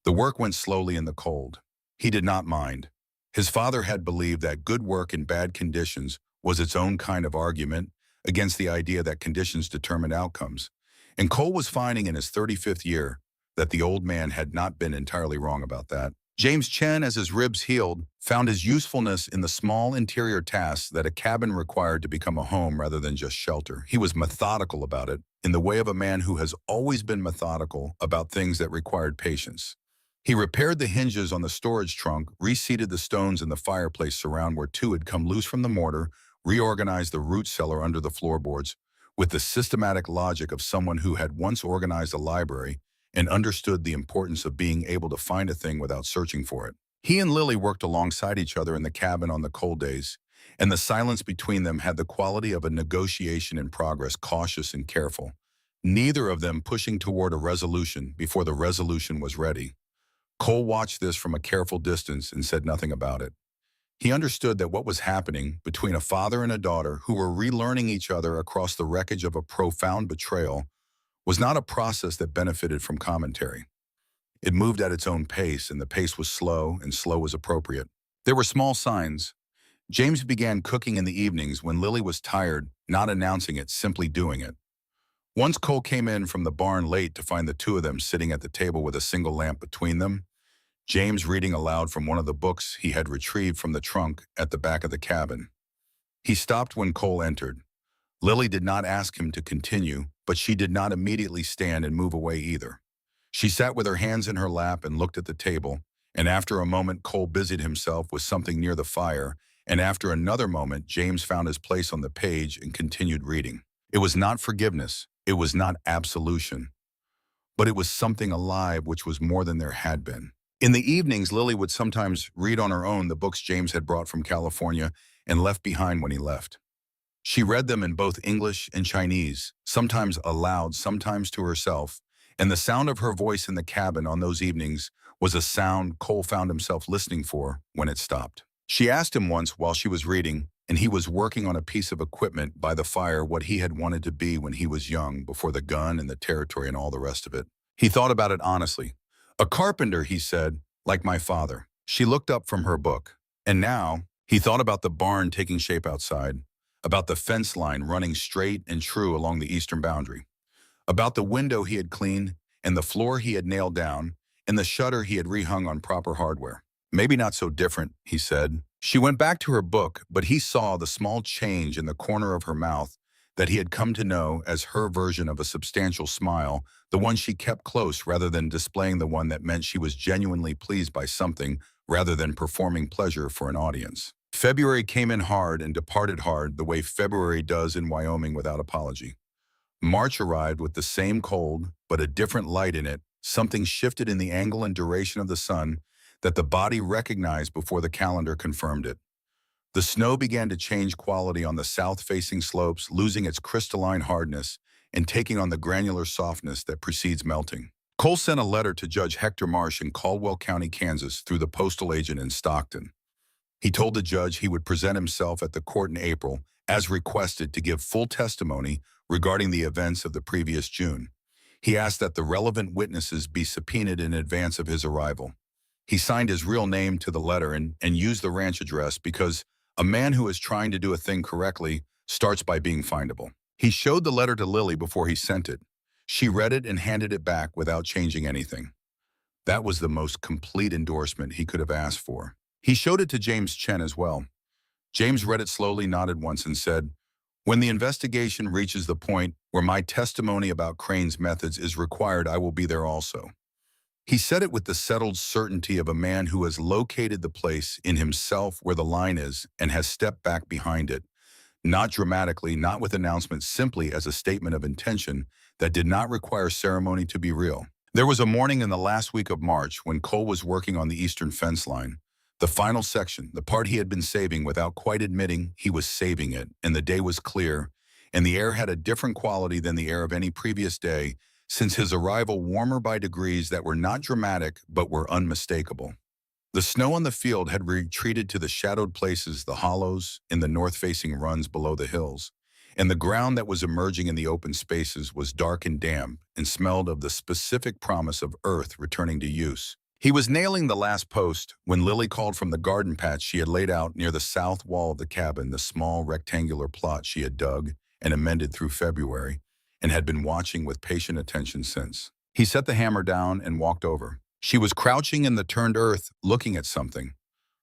The work went slowly in the cold. He did not mind. His father had believed that good work in bad conditions was its own kind of argument against the idea that conditions determined outcomes. And Cole was finding in his 35th year that the old man had not been entirely wrong about that. James Chen, as his ribs healed, found his usefulness in the small interior tasks that a cabin required to become a home rather than just shelter. He was methodical about it, in the way of a man who has always been methodical about things that required patience. He repaired the hinges on the storage trunk, reseated the stones in the fireplace surround where 2 had come loose from the mortar, reorganized the root cellar under the floorboards, with the systematic logic of someone who had once organized a library and understood the importance of being able to find a thing without searching for it. He and Lily worked alongside each other in the cabin on the cold days, and the silence between them had the quality of a negotiation in progress, cautious and careful, neither of them pushing toward a resolution before the resolution was ready. Cole watched this from a careful distance and said nothing about it. He understood that what was happening between a father and a daughter who were relearning each other across the wreckage of a profound betrayal was not a process that benefited from commentary. It moved at its own pace, and the pace was slow, and slow was appropriate. There were small signs. James began cooking in the evenings when Lily was tired, not announcing it, simply doing it. Once Cole came in from the barn late to find the 2 of them sitting at the table with a single lamp between them, James reading aloud from one of the books he had retrieved from the trunk at the back of the cabin. He stopped when Cole entered. Lily did not ask him to continue, but she did not immediately stand and move away either. She sat with her hands in her lap and looked at the table, and after a moment Cole busied himself with something near the fire, and after another moment James found his place on the page and continued reading. It was not forgiveness, it was not absolution, but it was something alive which was more than there had been. In the evenings, Lily would sometimes read on her own the books James had brought from California and left behind when he left. She read them in both English and Chinese, sometimes aloud, sometimes to herself, and the sound of her voice in the cabin on those evenings was a sound Cole found himself listening for when it stopped. She asked him once while she was reading, and he was working on a piece of equipment by the fire, what he had wanted to be when he was young, before the gun and the territory and all the rest of it. He thought about it honestly. A carpenter, he said, like my father. She looked up from her book. And now, he thought about the barn taking shape outside, about the fence line running straight and true along the eastern boundary, about the window he had cleaned and the floor he had nailed down and the shutter he had rehung on proper hardware. Maybe not so different, he said. She went back to her book, but he saw the small change in the corner of her mouth that he had come to know as her version of a substantial smile, the one she kept close rather than displaying the one that meant she was genuinely pleased by something rather than performing pleasure for an audience. February came in hard and departed hard the way February does in Wyoming without apology. March arrived with the same cold, but a different light in it. Something shifted in the angle and duration of the sun that the body recognized before the calendar confirmed it. The snow began to change quality on the south-facing slopes, losing its crystalline hardness and taking on the granular softness that precedes melting. Cole sent a letter to Judge Hector Marsh in Caldwell County, Kansas, through the postal agent in Stockton. He told the judge he would present himself at the court in April, as requested, to give full testimony regarding the events of the previous June. He asked that the relevant witnesses be subpoenaed in advance of his arrival. He signed his real name to the letter and used the ranch address because a man who is trying to do a thing correctly starts by being findable. He showed the letter to Lily before he sent it. She read it and handed it back without changing anything. That was the most complete endorsement he could have asked for. He showed it to James Chen as well. James read it slowly, nodded once, and said, "When the investigation reaches the point where my testimony about Crane's methods is required, I will be there also." He said it with the settled certainty of a man who has located the place in himself where the line is and has stepped back behind it, not dramatically, not with announcements, simply as a statement of intention that did not require ceremony to be real. There was a morning in the last week of March when Cole was working on the eastern fence line. The final section, the part he had been saving without quite admitting he was saving it, and the day was clear, and the air had a different quality than the air of any previous day, since his arrival, warmer by degrees that were not dramatic but were unmistakable. The snow on the field had retreated to the shadowed places, the hollows in the north-facing runs below the hills, and the ground that was emerging in the open spaces was dark and damp and smelled of the specific promise of earth returning to use. He was nailing the last post when Lily called from the garden patch she had laid out near the south wall of the cabin, the small rectangular plot she had dug and amended through February, and had been watching with patient attention since. He set the hammer down and walked over. She was crouching in the turned earth, looking at something.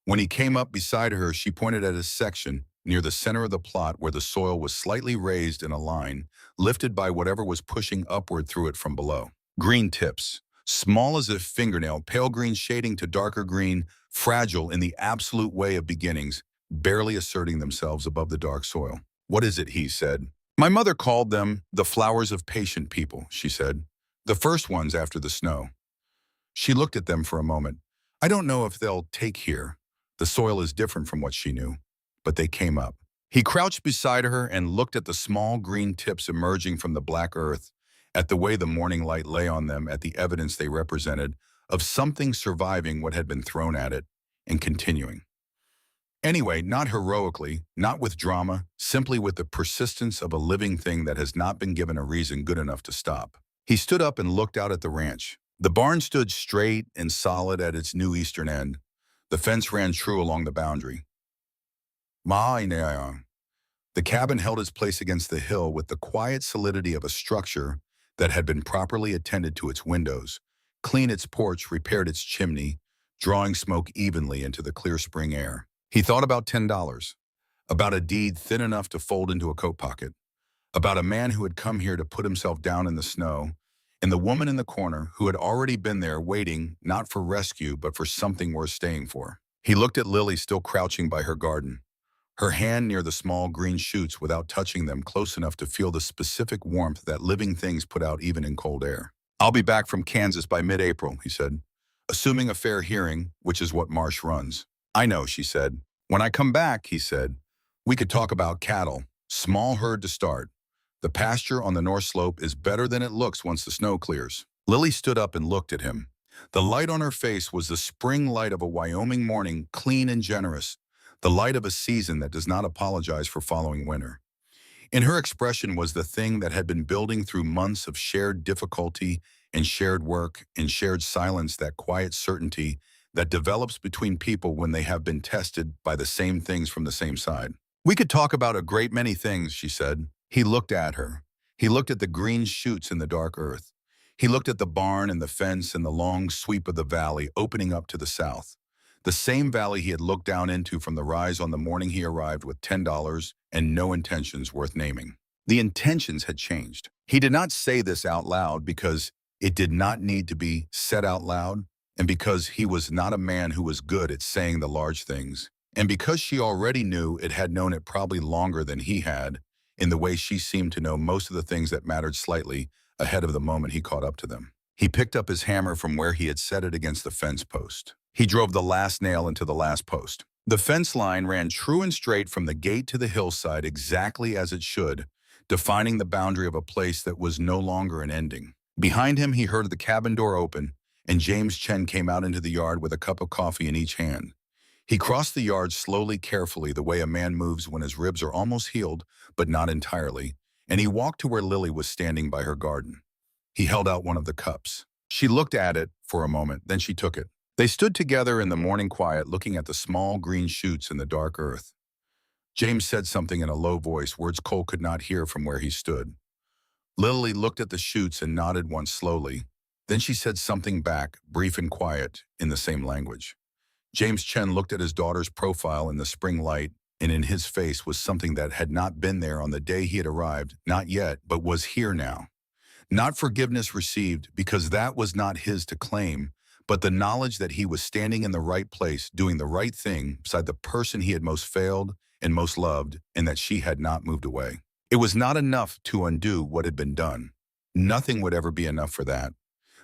When he came up beside her, she pointed at a section near the center of the plot where the soil was slightly raised in a line, lifted by whatever was pushing upward through it from below. Green tips, small as a fingernail, pale green shading to darker green, fragile in the absolute way of beginnings, barely asserting themselves above the dark soil. "What is it?" he said. "My mother called them the flowers of patient people," she said. "The first ones after the snow." She looked at them for a moment. "I don't know if they'll take here." The soil is different from what she knew, but they came up. He crouched beside her and looked at the small green tips emerging from the black earth, at the way the morning light lay on them, at the evidence they represented of something surviving what had been thrown at it and continuing. Anyway, not heroically, not with drama, simply with the persistence of a living thing that has not been given a reason good enough to stop. He stood up and looked out at the ranch. The barn stood straight and solid at its new eastern end. The fence ran true along the boundary. The cabin held its place against the hill with the quiet solidity of a structure that had been properly attended to its windows, cleaned its porch, repaired its chimney, drawing smoke evenly into the clear spring air. He thought about $10. about a deed thin enough to fold into a coat pocket, about a man who had come here to put himself down in the snow, and the woman in the corner who had already been there waiting not for rescue but for something worth staying for. He looked at Lily still crouching by her garden, her hand near the small green shoots without touching them close enough to feel the specific warmth that living things put out even in cold air. "I'll be back from Kansas by mid-April," he said, "assuming a fair hearing, which is what Marsh runs." "I know," she said. "When I come back," he said, "we could talk about cattle. Small herd to start. The pasture on the north slope is better than it looks once the snow clears." Lily stood up and looked at him. The light on her face was the spring light of a Wyoming morning, clean and generous, the light of a season that does not apologize for following winter. In her expression was the thing that had been building through months of shared difficulty and shared work and shared silence, that quiet certainty that develops between people when they have been tested by the same things from the same side. "We could talk about a great many things," she said. He looked at her. He looked at the green shoots in the dark earth. He looked at the barn and the fence and the long sweep of the valley opening up to the south. The same valley he had looked down into from the rise on the morning he arrived with $10 and no intentions worth naming. The intentions had changed. He did not say this out loud because it did not need to be said out loud, and because he was not a man who was good at saying the large things, and because she already knew it had known it probably longer than he had, in the way she seemed to know most of the things that mattered slightly ahead of the moment he caught up to them. He picked up his hammer from where he had set it against the fence post. He drove the last nail into the last post. The fence line ran true and straight from the gate to the hillside exactly as it should, defining the boundary of a place that was no longer an ending. Behind him, he heard the cabin door open, and James Chen came out into the yard with a cup of coffee in each hand. He crossed the yard slowly, carefully, the way a man moves when his ribs are almost healed, but not entirely, and he walked to where Lily was standing by her garden. He held out one of the cups. She looked at it for a moment, then she took it. They stood together in the morning quiet, looking at the small green shoots in the dark earth. James said something in a low voice, words Cole could not hear from where he stood. Lily looked at the shoots and nodded once slowly. Then she said something back, brief and quiet, in the same language. James Chen looked at his daughter's profile in the spring light, and in his face was something that had not been there on the day he had arrived, not yet, but was here now. Not forgiveness received, because that was not his to claim, but the knowledge that he was standing in the right place, doing the right thing beside the person he had most failed and most loved, and that she had not moved away. It was not enough to undo what had been done. Nothing would ever be enough for that.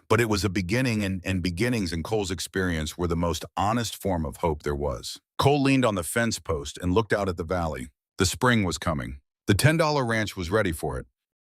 But it was a beginning, and beginnings in Cole's experience were the most honest form of hope there was. Cole leaned on the fence post and looked out at the valley. The spring was coming. The $10 ranch was ready for it.